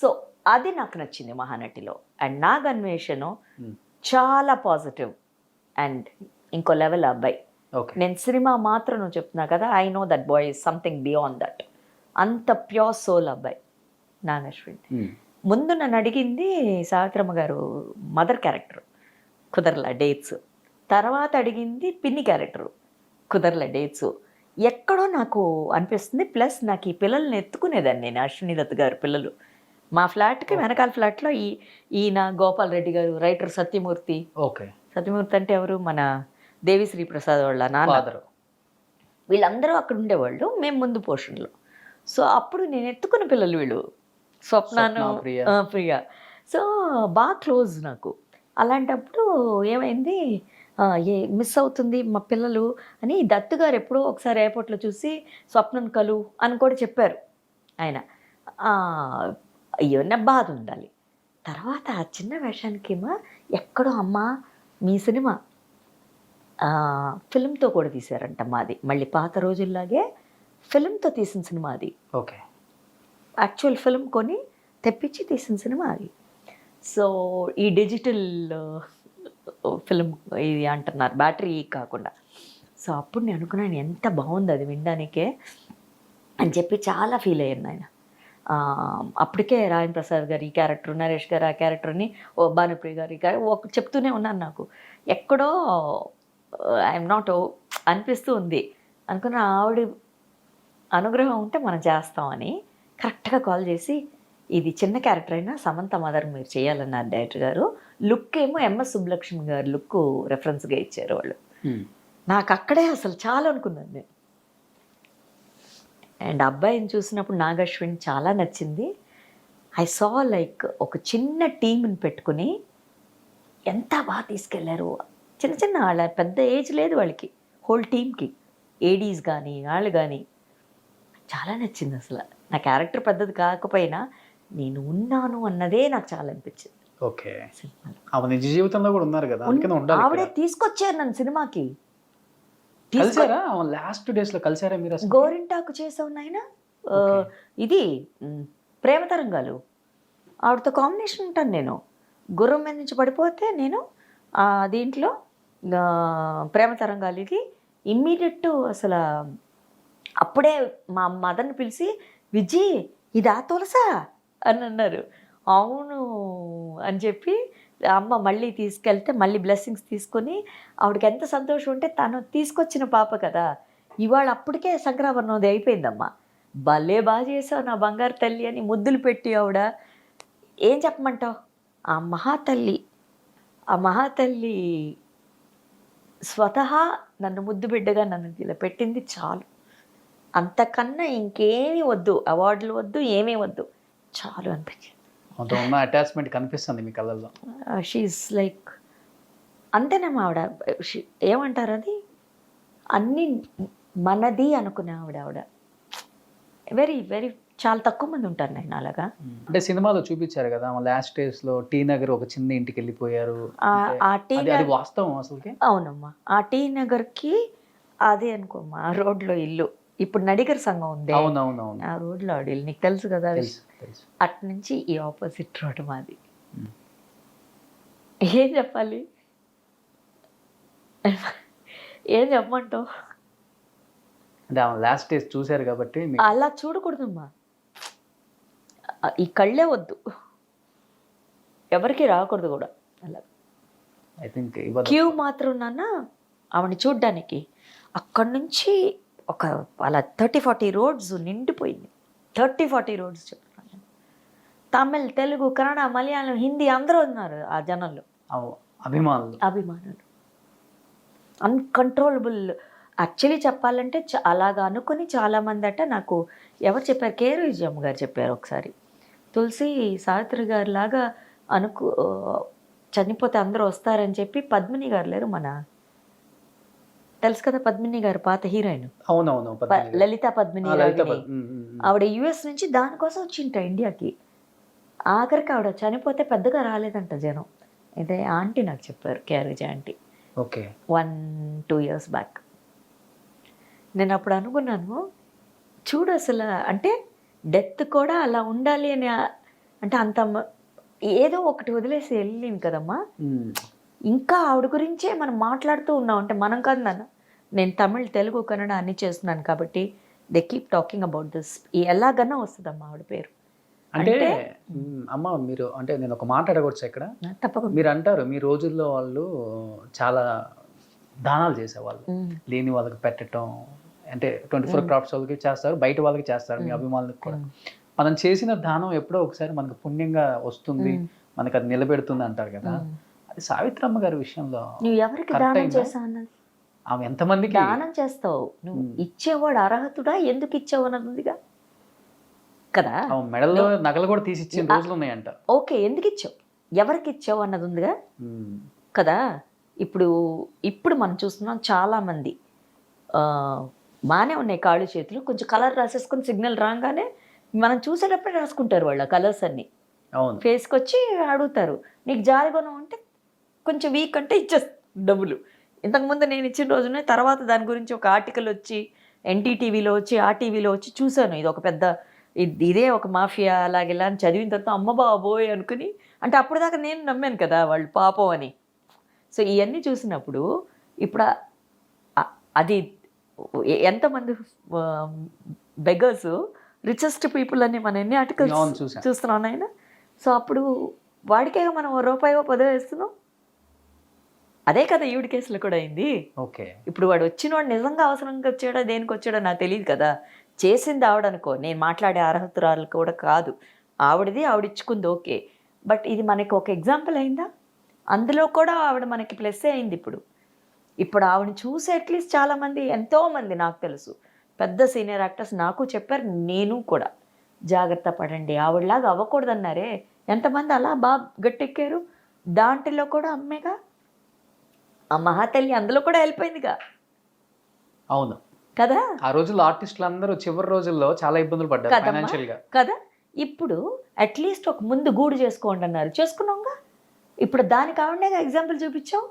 సో అది నాకు నచ్చింది మహానటిలో. అండ్ నాగన్వేషను చాలా పాజిటివ్ అండ్ ఇంకో లెవెల్ అబ్బాయి. నేను సినిమా మాత్రం నువ్వు చెప్తున్నా కదా, I know that boy is something beyond that. అంత ప్యూర్ సోల్ అబ్బాయి నాగశ్విన్. ముందు నన్ను అడిగింది సావిత్రమ్మ గారు మదర్ క్యారెక్టర్, కుదరలా డేట్స్. తర్వాత అడిగింది పిన్ని క్యారెక్టరు, కుదరలే డేట్స్. ఎక్కడో నాకు అనిపిస్తుంది. ప్లస్ నాకు ఈ పిల్లల్ని ఎత్తుకునేదాన్ని నేను, అశ్విని దత్ గారు పిల్లలు. మా ఫ్లాట్కి వెనకాల ఫ్లాట్లో ఈయన గోపాల్ రెడ్డి గారు, రైటర్ సత్యమూర్తి. సత్యమూర్తి అంటే ఎవరు, మన దేవిశ్రీ ప్రసాద్ వాళ్ళ నాన్న. వీళ్ళందరూ అక్కడ ఉండేవాళ్ళు, మేము ముందు పోర్షన్లో. సో అప్పుడు నేను ఎత్తుకున్న పిల్లలు వీళ్ళు, స్వప్నాను, ప్రియ. సో బాగా క్లోజ్ నాకు. అలాంటప్పుడు ఏమైంది, మిస్ అవుతుంది మా పిల్లలు అని దత్తు గారు ఎప్పుడో ఒకసారి ఎయిర్పోర్ట్లో చూసి స్వప్నం కలు అని కూడా చెప్పారు ఆయన. అయ్యో నా బాధ ఉండాలి. తర్వాత ఆ చిన్న వేషానికేమో ఎక్కడో అమ్మ మీ సినిమా ఫిల్మ్తో కూడా తీశారంట మాది, మళ్ళీ పాత రోజుల్లాగే ఫిల్మ్తో తీసిన సినిమా అది. యాక్చువల్ ఫిల్మ్ కొని తెప్పించి తీసిన సినిమా అది. సో ఈ డిజిటల్ ఫిల్మ్ ఇది అంటున్నారు, బ్యాటరీ కాకుండా. సో అప్పుడు నేను అనుకున్నాను ఎంత బాగుంది అది వినడానికే అని చెప్పి చాలా ఫీల్ అయ్యాను ఆయన. అప్పటికే రాజేంద్ర ప్రసాద్ గారు ఈ క్యారెక్టర్, నరేష్ గారు ఆ క్యారెక్టర్ని, భానుప్రియ గారు ఈ క్యారెక్టర్ చెప్తూనే ఉన్నాను. నాకు ఎక్కడో ఐఎమ్ నాట్ అనిపిస్తూ ఉంది. అనుకున్న ఆవిడ అనుగ్రహం ఉంటే మనం చేస్తామని కరెక్ట్గా కాల్ చేసి, ఇది చిన్న క్యారెక్టర్ అయినా సమంత మదర్ మీరు చేయాలన్నారు డైరెక్టర్ గారు. లుక్ ఏమో ఎంఎస్ సుబ్బలక్ష్మి గారు లుక్ రెఫరెన్స్గా ఇచ్చారు వాళ్ళు. నాకు అక్కడే అసలు చాలా అనుకున్నాను నేను. అండ్ అబ్బాయిని చూసినప్పుడు నాగశ్విన్ చాలా నచ్చింది. ఐ సా లైక్ ఒక చిన్న టీంని పెట్టుకుని ఎంత బాగా తీసుకెళ్లారు. చిన్న వాళ్ళ పెద్ద ఏజ్ లేదు వాళ్ళకి, హోల్ టీమ్కి, ఏడీస్ కానీ వాళ్ళు కానీ. చాలా నచ్చింది అసలు. నా క్యారెక్టర్ పెద్దది కాకపోయినా నేను ఉన్నాను అన్నదే నాకు చాలా అనిపించింది. నిజ జీవితంలో కూడా ఉన్నారు కదా, ఆవిడే తీసుకొచ్చారు నన్ను సినిమాకి. లాస్ట్ డేస్ లో కలిసారా మీరు? గోరింటాకు చేసావు నాయన, ఇది ప్రేమ తరంగాలు, ఆవిడతో కాంబినేషన్ ఉంటాను నేను. గుర్రం మీద నుంచి పడిపోతే నేను దీంట్లో ప్రేమ తరంగాలకి ఇమ్మీడియట్ అసలు అప్పుడే మా మదర్ని పిలిచి, విజయ్ ఇది ఆ తులసా అని అన్నారు. అవును అని చెప్పి అమ్మ మళ్ళీ తీసుకెళ్తే మళ్ళీ బ్లెస్సింగ్స్ తీసుకొని ఆవిడకి ఎంత సంతోషం ఉంటే, తను తీసుకొచ్చిన పాప కదా ఇవాళ, అప్పటికే సంక్రామణది అయిపోయిందమ్మా, భలే బాగా చేసావు నా బంగారు తల్లి అని ముద్దులు పెట్టి ఆవిడ. ఏం చెప్పమంటావు, ఆ మహాతల్లి స్వతహా నన్ను ముద్దు బిడ్డగా నన్ను ఇలా పెట్టింది చాలు. అంతకన్నా ఇంకేమీ వద్దు, అవార్డులు వద్దు, ఏమీ వద్దు, చాలు అనిపించింది. అటాచ్మెంట్ కనిపిస్తుంది మీ కళ్ళల్లో. షీఈస్ లైక్ అంతేనమ్మా ఆవిడ. ఏమంటారు అది, అన్నీ మనది అనుకునే ఆవిడ. వెరీ వెరీ చాలా తక్కువ మంది ఉంటారు నేను అలాగా. అంటే సినిమాలో చూపించారు కదా, లాస్ట్ డేస్ లో టీ నగర్ ఒక చిన్న ఇంటికి వెళ్ళిపోయారు. వాస్తవం అసలు? అవునమ్మా, ఆ టీ నగర్కి అదే అనుకోమ్మా, ఆ రోడ్లో ఇల్లు ఇప్పుడు నడిగర్ సంఘం ఉంది అవునవునవును, ఆ రోడ్లో ఆడేళ్ళు నీకు తెలుసు కదా ఆ తెలుసు విషయం. తెలుసు. అటు నుంచి ఈ ఆపోజిట్ రోడ్ మాది. ఉమ్. ఏం చెప్పాలి, ఏం చెప్పమంటావు? అంటే ఆమె లాస్ట్ డేస్ చూశారు కాబట్టి మీకు అలా చూడకూడదమ్మా, ఈ కళ్ళే వద్దు, ఎవరికి రాకూడదు కూడా అలా. ఐ థింక్ ఇవ్వదు. క్యూ మాత్రం నాన్న ఆవిడని చూడ్డానికి అక్కడి నుంచి ఒక అలా 30-40 రోడ్స్ నిండిపోయింది. 30-40 రోడ్స్ చెప్తున్నాను నేను. తమిళ్, తెలుగు, కన్నడ, మలయాళం, హిందీ అందరూ ఉన్నారు ఆ జనంలో. అభిమానులు. అభిమానులు అన్కంట్రోలబుల్. యాక్చువల్లీ చెప్పాలంటే అలాగా అనుకుని చాలామంది అట నాకు ఎవరు చెప్పారు, కేర్ విజయమ్మ గారు చెప్పారు ఒకసారి, తులసి సావిత్రి గారి లాగా చనిపోతే అందరూ వస్తారని చెప్పి. పద్మిని గారు లేరు మన, తెలుసు కదా పద్మిని గారు, పాత హీరోయిన్. అవునవును, లలిత పద్మిని లలిత రాగిణి. ఆవిడ యుఎస్ నుంచి దానికోసం వచ్చింట ఇండియాకి. ఆఖరికి ఆవిడ చనిపోతే పెద్దగా రాలేదంట జనం. ఇదే ఆంటీ నాకు చెప్పారు, కేర్ విజయ ఆంటీ. ఓకే. 1-2 years back. నేను అప్పుడు అనుకున్నాను, చూడు అసలు అంటే డెత్ కూడా అలా ఉండాలి అని, అంటే అంత ఏదో ఒకటి వదిలేసి వెళ్ళింది కదమ్మా. ఇంకా ఆవిడ గురించే మనం మాట్లాడుతూ ఉన్నాం. అంటే మనం కాదు నాన్న, నేను తమిళ్, తెలుగు, కన్నడ అన్ని చేస్తున్నాను కాబట్టి they keep talking about this. ఎలాగన్నా వస్తుందమ్మా ఆవిడ పేరు. అంటే అమ్మ మీరు, అంటే నేను ఒక మాట అడగొచ్చా ఇక్కడ? తప్పకుండా. మీరు అంటారు మీ రోజుల్లో వాళ్ళు చాలా దానాలు చేసేవాళ్ళు, లేని వాళ్ళకి పెట్టడం, అంటే 24 క్రాఫ్ట్స్ వాళ్ళకి చేస్తారు, బయట వాళ్ళకి చేస్తారు, మీ అభిమానులకు కూడా. మనం చేసిన దానం ఎప్పుడో ఒకసారి మనకు పుణ్యంగా వస్తుంది, మనకు అది నిలబెడుతుంది అంటారు కదా. అది సావిత్రమ్మ గారి విషయంలో నువ్వు ఎవరికి దానం చేసావు అన్నది, ఆమె ఎంతమందికి దానం చేస్తావు, నువ్వు ఇచ్చేవాడు అర్హతుడా, ఎందుకు ఇచ్చావు అన్నది ఉందిగా కదా. మెడల్లో నగలు కూడా తీసి ఇచ్చిన రోజులు ఉన్నాయంట. ఓకే, ఎందుకు ఇచ్చావు, ఎవరికి ఇచ్చావు అన్నది ఉందిగా కదా. ఇప్పుడు మనం చూస్తున్నాం చాలామంది బాగానే ఉన్నాయి కాళ్ళు చేతులు, కొంచెం కలర్ రాసేసుకొని సిగ్నల్ రాగానే మనం చూసేటప్పుడే రాసుకుంటారు వాళ్ళ కలర్స్ అన్ని. అవును, ఫేస్కి వచ్చి అడుగుతారు, నీకు జాలిగుణం అంటే కొంచెం వీక్ అంటే ఇచ్చేస్తారు డబ్బులు. ఇంతకుముందు నేను ఇచ్చిన రోజునే తర్వాత దాని గురించి ఒక ఆర్టికల్ వచ్చి ఎన్టీటీవీలో వచ్చి, ఆ టీవీలో వచ్చి చూశాను. ఇది ఒక పెద్ద ఇదే ఒక మాఫియా అలాగేలా అని చదివిన తర్వాత అమ్మ బాబోయ్ అనుకుని, అంటే అప్పుడు దాకా నేను నమ్మాను కదా వాళ్ళు పాపం అని. సో ఇవన్నీ చూసినప్పుడు ఇప్పుడు అది ఎంతమంది బెగర్స్ రిచెస్ట్ పీపుల్ అని మనం ఎన్ని ఆర్టికల్స్ చూస్తున్నాం ఆయన. సో అప్పుడు వాడికే మనం ₹1-10 వేస్తున్నాం. అదే కదా ఈవిడ కేసులో కూడా అయింది. ఓకే. ఇప్పుడు వాడు వచ్చినవాడు నిజంగా అవసరంగా వచ్చాడా దేనికి వచ్చాడో నాకు తెలియదు కదా. చేసింది ఆవిడనుకో, నేను మాట్లాడే అర్హతురాలు కూడా కాదు, ఆవిడది ఆవిడిచ్చుకుంది ఓకే. బట్ ఇది మనకి ఒక ఎగ్జాంపుల్ అయిందా, అందులో కూడా ఆవిడ మనకి ప్లస్ అయింది. ఇప్పుడు ఆవిడని చూసి అట్లీస్ట్ చాలామంది, ఎంతోమంది నాకు తెలుసు పెద్ద సీనియర్ యాక్టర్స్ నాకు చెప్పారు, నేను కూడా జాగ్రత్త పడండి, ఆవిడలాగా అవ్వకూడదన్నారే. ఎంతమంది అలా బాగా గట్టెక్కారు. దాంట్లో కూడా అమ్మేగా, ఆ మహాతల్లి అందులో కూడా వెళ్ళిపోయిందిగా. అవును కదా. ఆ రోజుల్లో ఆర్టిస్టులు అందరూ చివరి రోజుల్లో చాలా ఇబ్బందులు పడ్డారు ఫైనాన్షియల్ గా కదా. ఇప్పుడు అట్లీస్ట్ ఒక ముందు గూడు చేసుకోండి అన్నారు, చేసుకున్నాంగా. ఇప్పుడు దానికి ఆవిడనే ఎగ్జాంపుల్ చూపించాం.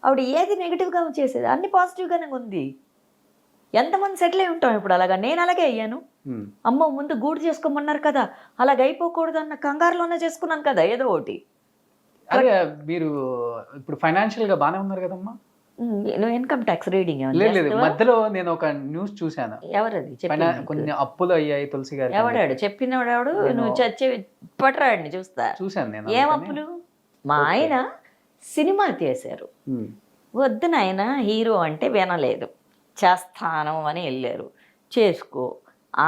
ఆవిడ ఏది నెగిటివ్గా చేసేది, అన్ని పాజిటివ్గానే ఉంది. ఎంతమంది సెటిల్ అయి ఉంటాం ఇప్పుడు అలాగా. నేను అలాగే అయ్యాను. అమ్మ ముందు గూడు చేసుకోమన్నారు కదా, అలాగ అయిపోకూడదు అన్న కంగారులోనే చేసుకున్నాను కదా ఏదో ఒకటి. అదే మీరు ఇప్పుడు ఫైనాన్షియల్ గా బాగానే ఉన్నారు కదమ్మా. నువ్వు ఇన్కమ్ ట్యాక్స్ రీడింగ్ లేదు, మధ్యలో నేను ఒక న్యూస్ చూసాను. ఎవరది కొన్ని అప్పులు అయ్యాయి తులసి గారు. ఎవడాడు చెప్పినవాడు? నువ్వు చచ్చి పట్టరాడిని చూసాను నేను. ఏం అప్పులు? మా ఆయన సినిమా తీశారు, వద్దు నాయన హీరో అంటే వినలేదు, చేస్తాను అని వెళ్ళారు, చేసుకో.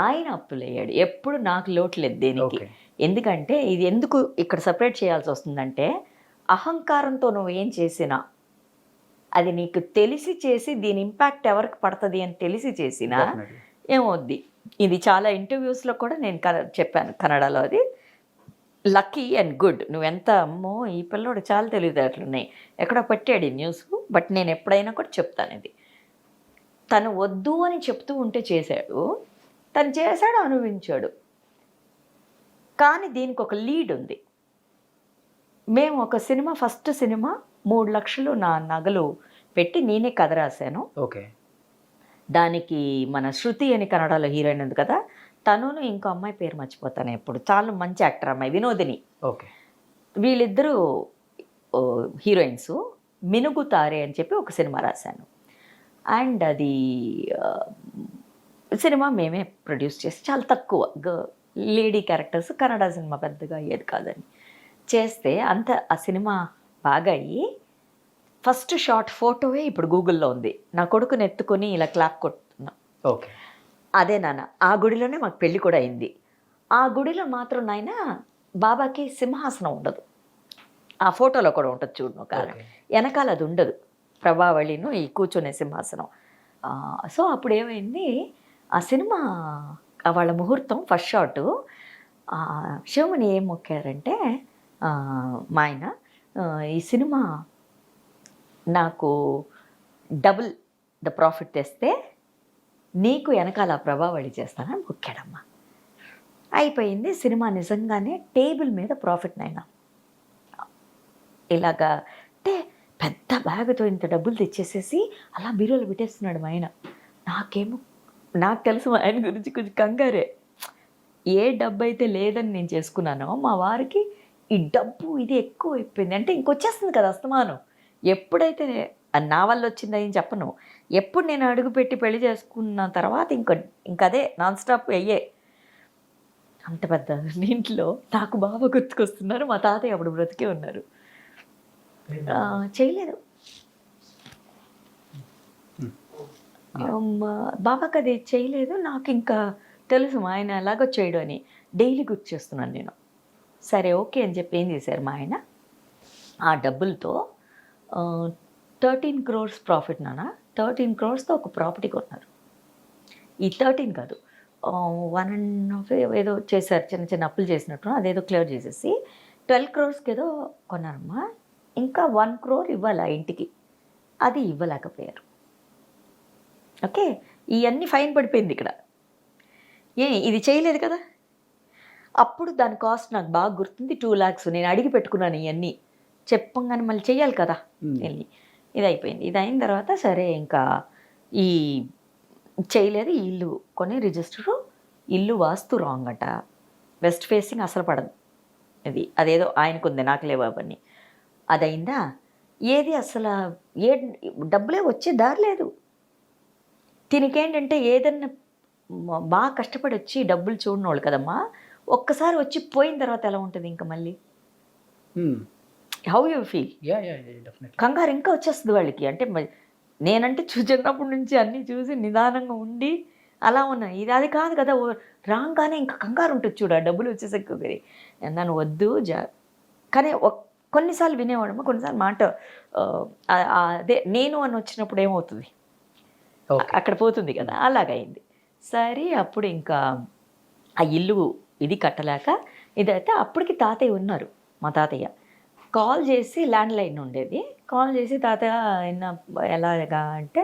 ఆయన అప్పులు అయ్యాడు. ఎప్పుడు నాకు లోటు లేదు దేనికి. ఎందుకంటే ఇది ఎందుకు ఇక్కడ సపరేట్ చేయాల్సి వస్తుందంటే, అహంకారంతో నువ్వు ఏం చేసినా అది నీకు తెలిసి చేసి దీని ఇంపాక్ట్ ఎవరికి పడుతుంది అని తెలిసి చేసినా ఏమవుద్ది. ఇది చాలా ఇంటర్వ్యూస్లో కూడా నేను చెప్పాను కన్నడలో. అది లక్కీ అండ్ గుడ్. నువ్వెంత అమ్మో ఈ పిల్లోడు చాలా తెలివితేటలున్నాయి, ఎక్కడో పెట్టాడు ఈ న్యూస్. బట్ నేను ఎప్పుడైనా కూడా చెప్తాను, ఇది తను వద్దు అని చెప్తూ ఉంటే చేశాడు, తను చేశాడు, అనుభవించాడు. కానీ దీనికి ఒక లీడ్ ఉంది. మేము ఒక సినిమా, ఫస్ట్ సినిమా 3 లక్షలు నా నగలు పెట్టి నేనే కథ రాశాను. ఓకే. దానికి మన శృతి అని కన్నడలో హీరోయిన్ ఉంది కదా, తనును ఇంకో అమ్మాయి పేరు మర్చిపోతాను ఎప్పుడు, చాలా మంచి యాక్టర్ అమ్మాయి వినోదిని. ఓకే. వీళ్ళిద్దరూ హీరోయిన్స్. మినుగు తారే అని చెప్పి ఒక సినిమా రాశాను. అండ్ అది సినిమా మేమే ప్రొడ్యూస్ చేసి, చాలా తక్కువ లేడీ క్యారెక్టర్స్, కన్నడ సినిమా పెద్దగా అయ్యేది కాదని చేస్తే ఆ సినిమా బాగా అయ్యి ఫస్ట్ షార్ట్ ఫోటోవే ఇప్పుడు గూగుల్లో ఉంది. నా కొడుకుని ఎత్తుకొని ఇలా క్లాప్ కొట్టున్నా. ఓకే. అదే నాన్న, ఆ గుడిలోనే మాకు పెళ్ళి కూడా అయింది. ఆ గుడిలో మాత్రం నాయన బాబాకి సింహాసనం ఉండదు. ఆ ఫోటోలో కూడా ఉంటుంది చూడు కాలం, వెనకాల అది ఉండదు, ప్రభావళిను ఈ కూర్చునే సింహాసనం. సో అప్పుడు ఏమైంది, ఆ సినిమా వాళ్ళ ముహూర్తం ఫస్ట్ షాటు శివమణి ఏం మొక్కారంటే, మా ఆయన ఈ సినిమా నాకు డబుల్ ద ప్రాఫిట్ తెస్తే నీకు వెనకాల ప్రభావళి చేస్తానని మొక్కాడమ్మా. అయిపోయింది. సినిమా నిజంగానే టేబుల్ మీద ప్రాఫిట్ నైనా ఇలాగా అంటే పెద్ద బ్యాగ్తో ఇంత డబ్బులు తెచ్చేసేసి అలా బీరోలో పెట్టేస్తున్నాడు మా ఆయన. నాకు తెలుసు మా ఆయన గురించి కొంచెం కంగారే. ఏ డబ్బు అయితే లేదని నేను చేసుకున్నానో, మా వారికి ఈ డబ్బు ఇది ఎక్కువ అయిపోయింది. అంటే ఇంకొచ్చేస్తుంది కదా అస్తమానం. ఎప్పుడైతే నా వల్ల వచ్చిందని చెప్పను, ఎప్పుడు నేను అడుగుపెట్టి పెళ్లి చేసుకున్న తర్వాత ఇంకదే నాన్ స్టాప్ అయ్యే. అంత పెద్ద ఇంట్లో నాకు బాగా గుర్తుకొస్తున్నారు. మా తాతయ్య అప్పుడు బ్రతికే ఉన్నారు. చేయలేదు బాబాకి, అది చేయలేదు. నాకు ఇంకా తెలుసు మా ఆయన ఎలాగో చేయడు అని. డైలీ గుర్తు చేస్తున్నాను నేను. సరే ఓకే అని చెప్పి ఏం చేశారు మా ఆయన, ఆ డబ్బులతో 13 crores ప్రాఫిట్ నాన్న, 13 crores ఒక ప్రాపర్టీ కొన్నారు. ఈ 13 కాదు, 1.5 ఏదో చేశారు, చిన్న చిన్న అప్పులు చేసినట్టు అదేదో క్లియర్ చేసేసి 12 crores ఏదో కొన్నారమ్మా. ఇంకా 1 crore ఇవ్వాలి ఆ ఇంటికి, అది ఇవ్వలేకపోయారు. ఓకే, ఇవన్నీ ఫైన్ పడిపోయింది ఇక్కడ. ఇది చేయలేదు కదా. అప్పుడు దాని కాస్ట్ నాకు బాగా గుర్తుంది, 2 lakhs. నేను అడిగి పెట్టుకున్నాను ఇవన్నీ, చెప్పంగానే మళ్ళీ చెయ్యాలి కదా వెళ్ళి. ఇది అయిపోయింది. ఇది అయిన తర్వాత సరే ఇంకా ఈ చేయలేదు. ఈ ఇల్లు కొని రిజిస్టరు, ఇల్లు వాస్తు రాంగ్ అట, వెస్ట్ ఫేసింగ్ అసలు పడదు. అదేదో ఆయనకుంది, నాకు లేవు అవన్నీ. అదైందా, ఏది అసలు డబ్బులే వచ్చే దారి లేదు. దీనికేంటంటే ఏదన్నా బాగా కష్టపడి వచ్చి డబ్బులు చూడనోళ్ళు కదమ్మా, ఒక్కసారి వచ్చి పోయిన తర్వాత ఎలా ఉంటుంది ఇంకా మళ్ళీ. How you feel? కంగారు ఇంకా వచ్చేస్తుంది వాళ్ళకి. అంటే నేనంటే చిన్నప్పటి నుంచి అన్నీ చూసి నిదానంగా ఉండి అలా ఉన్నాను. అది కాదు కదా, రాగానే ఇంకా కంగారు ఉంటుంది చూడు, ఆ డబ్బులు వచ్చేసరికి. నన్ను వద్దు కానీ కొన్నిసార్లు వినేవాడమ్మా, కొన్నిసార్లు మాట అదే నేను అని వచ్చినప్పుడు ఏమవుతుంది, అక్కడ పోతుంది కదా, అలాగైంది. సరే అప్పుడు ఇంకా ఆ ఇల్లు ఇది కట్టలేక ఇదైతే అప్పటికి తాతయ్య ఉన్నారు. మా తాతయ్య కాల్ చేసి, ల్యాండ్ లైన్ ఉండేది, కాల్ చేసి తాతయ్య ఎలాగా అంటే,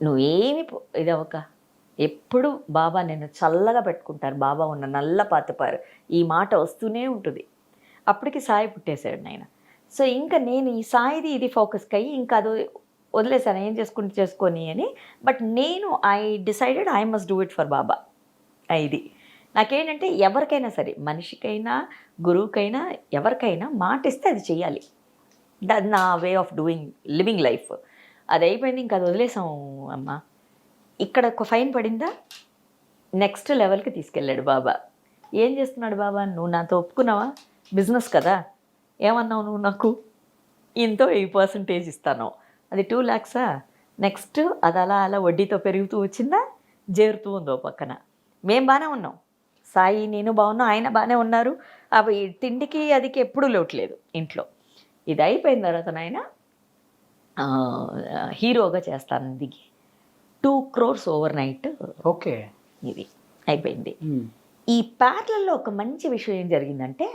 నువ్వేమి ఇదవక, ఎప్పుడు బాబా నిన్ను చల్లగా పెట్టుకుంటారు, బాబా ఉన్న నల్ల పాతపారు, ఈ మాట వస్తూనే ఉంటుంది. అప్పటికి సాయి పుట్టేశాడు నాయన. సో ఇంకా నేను ఈ సాయిది ఇది ఫోకస్కి అయ్యి ఇంకా అది వదిలేసాను, ఏం చేసుకొని అని. బట్ నేను I decided I must do it for Baba. ఇది నాకేంటంటే ఎవరికైనా సరే, మనిషికైనా గురువుకైనా ఎవరికైనా మాట ఇస్తే అది చెయ్యాలి. దట్ నా way of doing living life. అది అయిపోయింది, ఇంకా అది వదిలేసాం అమ్మ. ఇక్కడ ఒక ఫైన్ పడిందా, నెక్స్ట్ లెవెల్కి తీసుకెళ్ళాడు బాబా. ఏం చేస్తున్నాడు బాబా, నువ్వు నాతో ఒప్పుకున్నావా, బిజినెస్ కదా, ఏమన్నావు నువ్వు నాకు, ఇంతో 8% ఇస్తాను, అది 2 lakhs. నెక్స్ట్ అది అలా అలా వడ్డీతో పెరుగుతూ వచ్చిందా, చేరుతూ ఉందో పక్కన. మేము బాగానే ఉన్నాం, సాయి నేను బాగున్నాం, ఆయన బాగానే ఉన్నారు. అవి తిండికి అదికి ఎప్పుడూ లోట్లేదు ఇంట్లో. ఇది అయిపోయిన తర్వాత నాయన హీరోగా చేస్తాను దిగి 2 crores ఓవర్ నైట్. ఓకే, ఇది అయిపోయింది. ఈ ప్యార్లలో ఒక మంచి విషయం ఏం జరిగిందంటే,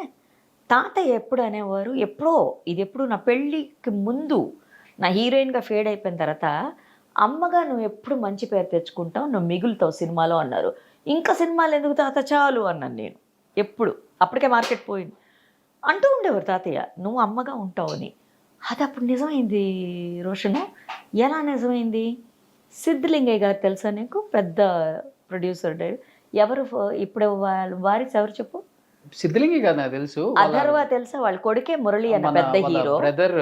తాతయ్య ఎప్పుడు అనేవారు, ఎప్పుడు నా పెళ్ళికి ముందు నా హీరోయిన్గా ఫేడ్ అయిపోయిన తర్వాత, అమ్మగా నువ్వు ఎప్పుడు మంచి పేరు తెచ్చుకుంటావు, నువ్వు మిగులుతావు సినిమాలో అన్నారు. ఇంకా సినిమాలు ఎందుకు తాత, చాలు అన్నాను నేను. ఎప్పుడు అప్పటికే మార్కెట్ పోయింది అంటూ ఉండేవారు తాతయ్య, నువ్వు అమ్మగా ఉంటావు అని. అది అప్పుడు నిజమైంది రోషన్. ఎలా నిజమైంది, సిద్ధలింగయ్య గారు తెలుసా నీకు? పెద్ద ప్రొడ్యూసర్. ఎవరు ఇప్పుడు వారిస్ ఎవరు చెప్పు? సిద్ధలింగి కాదు నాకు తెలుసు. అథర్వ తెలుసా? వాళ్ళ కొడుకే మురళి అన్న పెద్ద హీరో. బ్రదర్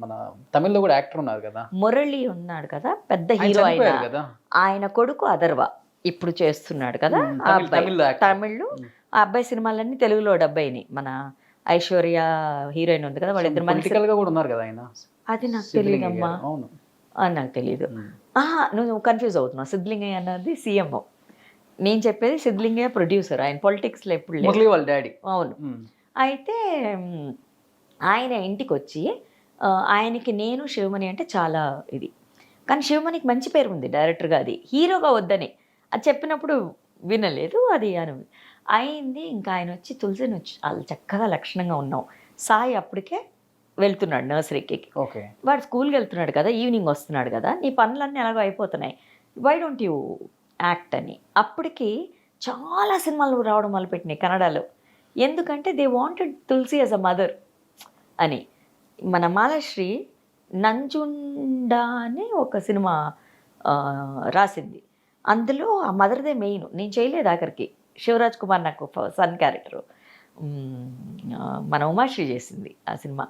మన తమిళ్లో కూడా యాక్టర్ ఉన్నారు కదా, మురళి ఉన్నాడు కదా పెద్ద ఆయన హీరో. ఆయన చనిపోయారు కదా. ఆయన కొడుకు అథర్వ ఇప్పుడు చేస్తున్నాడు కదా ఆ అబ్బాయి. తమిళ్లో actor. తమిళ్లో ఆ అబ్బాయి సినిమాలన్నీ తెలుగులో డబ్ అయినాయి. మన ఐశ్వర్య హీరోయిన్ ఉంది కదా, వాళ్ళిద్దరు మంచి. పొలిటికల్ గా కూడా ఉన్నారు కదా ఆయన. అది నాకు సిద్ధలింగయ్య తెలియదమ్మా. గారు. అవును. నాకు తెలియదు. నువ్వు కన్ఫ్యూజ్ అవుతున్నావు. సిద్ధలింగయ్య అన్నది సీఎం, నేను చెప్పేది సిద్ధలింగయ్య ప్రొడ్యూసర్. ఆయన పొలిటిక్స్లో ఎప్పుడు లేదు. మురళి వాళ్ళ డాడీ. అవును. అయితే ఆయన ఇంటికి వచ్చి ఆయనకి నేను శివమణి అంటే చాలా ఇది, కానీ శివమణికి మంచి పేరు ఉంది డైరెక్టర్గా, అది హీరోగా వద్దని అది చెప్పినప్పుడు వినలేదు. అది అయింది. ఇంకా ఆయన వచ్చి తులసిని వచ్చి వాళ్ళు చక్కగా లక్షణంగా ఉన్నాం. సాయి అప్పటికే వెళ్తున్నాడు నర్సరీకి. ఓకే. వాడు స్కూల్కి వెళ్తున్నాడు కదా, ఈవినింగ్ వస్తున్నాడు కదా, నీ పనులన్నీ ఎలాగో అయిపోతున్నాయి, వై డోంట్ యూ యాక్ట్ అని. అప్పటికి చాలా సినిమాలు రావడం మొదలుపెట్టినాయి కన్నడలో. ఎందుకంటే they wanted Tulasi as a mother అని. మన మాలశ్రీ నంజుండా అని ఒక సినిమా రాసింది. అందులో ఆ మదర్దే మెయిన్. నేను చేయలేదు ఆఖరికి. శివరాజ్ కుమార్ నాకు సన్ క్యారెక్టరు. మన ఉమాశ్రీ చేసింది ఆ సినిమా.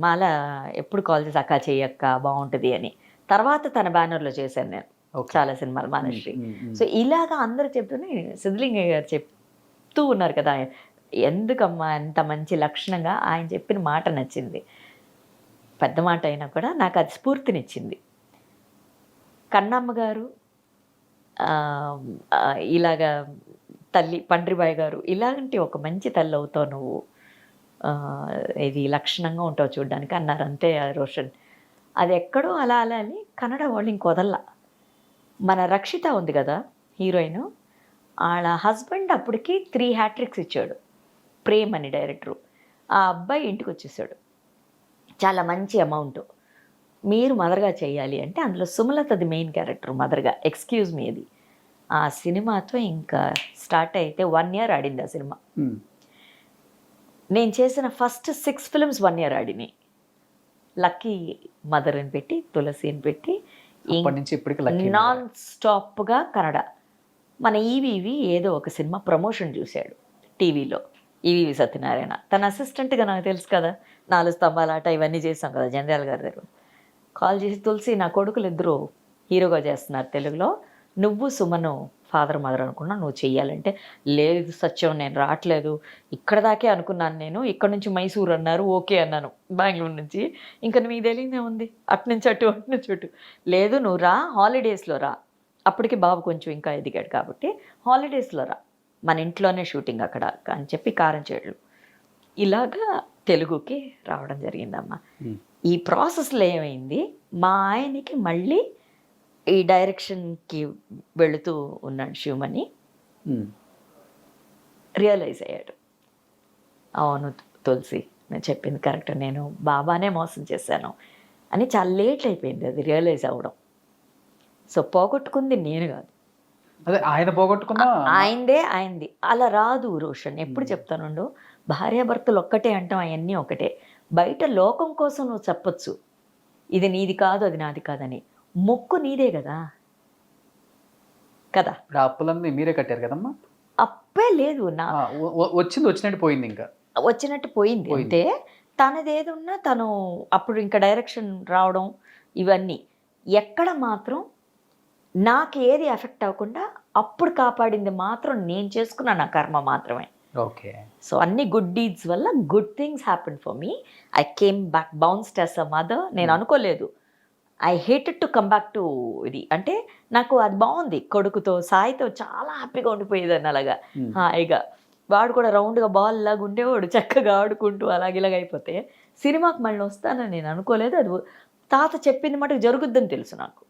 మాల ఎప్పుడు కాల్ చేసి అక్క చెయ్యక్క బాగుంటుంది అని. తర్వాత తన బ్యానర్లో చేశాను నేను చాలా సినిమాలు మాలశ్రీ. సో ఇలాగా అందరూ చెప్తూనే సిద్ధలింగయ్య గారు చెప్తూ ఉన్నారు కదా, ఎందుకమ్మా ఎంత మంచి లక్షణంగా. ఆయన చెప్పిన మాట నచ్చింది, పెద్ద మాట అయినా కూడా నాకు అది స్ఫూర్తినిచ్చింది. కన్నమ్మ గారు ఇలాగా తల్లి పండ్రిబాయి గారు ఇలాంటి ఒక మంచి తల్లి అవుతావు నువ్వు, ఇది లక్షణంగా ఉంటావు చూడ్డానికి అన్నారు. అంతే రోషన్. అది ఎక్కడో అలా అలా అని కన్నడ వాళ్ళు ఇంకొదల్లా. మన రక్షిత ఉంది కదా హీరోయిన్, వాళ్ళ హస్బెండ్ అప్పటికి 3 హ్యాట్రిక్స్ ఇచ్చాడు. ప్రేమ్ అని డైరెక్టరు. ఆ అబ్బాయి ఇంటికి వచ్చేసాడు, చాలా మంచి అమౌంట్, మీరు మదర్గా చేయాలి అంటే. అందులో సుమలతది మెయిన్ క్యారెక్టర్ మదర్గా. ఎక్స్క్యూజ్ మీ అది. ఆ సినిమాతో ఇంకా స్టార్ట్ అయితే 1 year ఆడింది ఆ సినిమా. నేను చేసిన ఫస్ట్ 6 films 1 year ఆడినాయి. లక్కీ మదర్ అని పెట్టి, తులసి అని పెట్టి, నాన్ స్టాప్గా కన్నడ. మన ఈవీవి ఏదో ఒక సినిమా ప్రమోషన్ చూశాడు టీవీలో, ఈవీవి సత్యనారాయణ. తన అసిస్టెంట్గా నాకు తెలుసు కదా, 4 స్తంభాల ఆట ఇవన్నీ చేసాం కదా జనరల్ గారి దగ్గర. కాల్ చేసి, తులసి నా కొడుకులు ఇద్దరు హీరోగా చేస్తున్నారు తెలుగులో, నువ్వు సుమను ఫాదర్ మదర్ అనుకున్నా, నువ్వు చెయ్యాలంటే. లేదు సత్యం నేను రావట్లేదు, ఇక్కడ దాకే అనుకున్నాను నేను, ఇక్కడ నుంచి మైసూర్ అన్నారు, ఓకే అన్నాను బెంగళూరు నుంచి. ఇంకా మీకు తెలియదే ఉంది, అట్నుంచి అటు అట్నుంచి అటు. లేదు నువ్వు రా, హాలిడేస్లో రా. అప్పటికి బాబు కొంచెం ఇంకా ఎదిగాడు కాబట్టి హాలిడేస్లో రా, మన ఇంట్లోనే షూటింగ్ అక్కడ అని చెప్పి కారంచేళ్ళు ఇలాగా తెలుగుకి రావడం జరిగిందమ్మా. ఈ ప్రాసెస్లో ఏమైంది, మా ఆయనకి మళ్ళీ ఈ డైరెక్షన్కి వెళుతూ ఉన్నాడు శివమణి, రియలైజ్ అయ్యాడు, అవును తులసి నేను చెప్పింది కరెక్ట్, నేను బాబానే మోసం చేశాను అని. చాలా లేట్ అయిపోయింది అది రియలైజ్ అవ్వడం. సో పోగొట్టుకుంది నేను కాదు, అదే ఆయన పోగొట్టుకున్నా ఆయనది. అలా రాదు రోషన్, ఎప్పుడు చెప్తానుండు, భార్యాభర్తలు ఒక్కటే అంటాం, అవన్నీ ఒకటే. బయట లోకం కోసం నువ్వు చెప్పొచ్చు ఇది నీది కాదు అది నాది కాదని, మొక్కు నీదే కదా కదా. అప్పులన్నీ మీరే కట్టారు కదమ్మా. అప్పే లేదు, నా వచ్చినట్టు పోయింది, ఇంకా వచ్చినట్టు పోయింది అంతే. తనదేది ఉన్నా తను అప్పుడు ఇంకా డైరెక్షన్ రావడం ఇవన్నీ ఎక్కడ మాత్రం నాకు ఏది ఎఫెక్ట్ అవ్వకుండా అప్పుడు కాపాడింది మాత్రం నేను చేసుకున్న నా కర్మ మాత్రమే. ఓకే. సో అన్ని గుడ్ డీడ్స్ వల్ల good things happen for me. I came back bounced as a mother. నేను అనుకోలేదు, I hated to come back to ఇది. అంటే నాకు అది బాగుంది, కొడుకుతో సాయితో చాలా హ్యాపీగా ఉండిపోయేదాన్ని అలాగా హాయిగా. వాడు కూడా రౌండ్గా బాల్ లాగా ఉండేవాడు, చక్కగా ఆడుకుంటూ అలాగిలాగ అయిపోతే సినిమాకి మళ్ళీ వస్తానని నేను అనుకోలేదు. అది తాత చెప్పింది మటుకు జరుగుద్దని తెలుసు నాకు.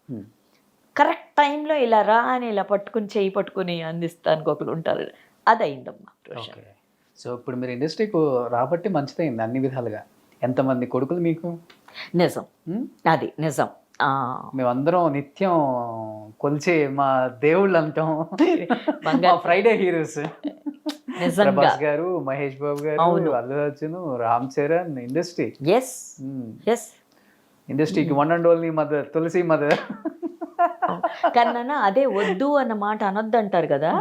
కరెక్ట్ టైంలో ఇలా రా అని ఇలా పట్టుకుని చేయి పట్టుకుని అందిస్తానికి ఒకరు ఉంటారు, అది అయిందమ్మా. సో ఇప్పుడు మీరు ఇండస్ట్రీకి రాబట్టి మంచిదైంది అన్ని విధాలుగా. ఎంతమంది కొడుకులు మీకు? నిజం, అది నిజం. మేమందరం నిత్యం కొలిచే మా దేవుళ్ళు అంటాం, ఫ్రైడే హీరోస్. ప్రభాస్ గారు, మహేష్ బాబు గారు, అల్లు అర్జున్, రామ్ చరణ్. ఇండస్ట్రీ ఇండస్ట్రీకి one and only mother Tulasi mother. కానీ నాన్న అదే వద్దు అన్న మాట అనొద్దు అంటారు కదా,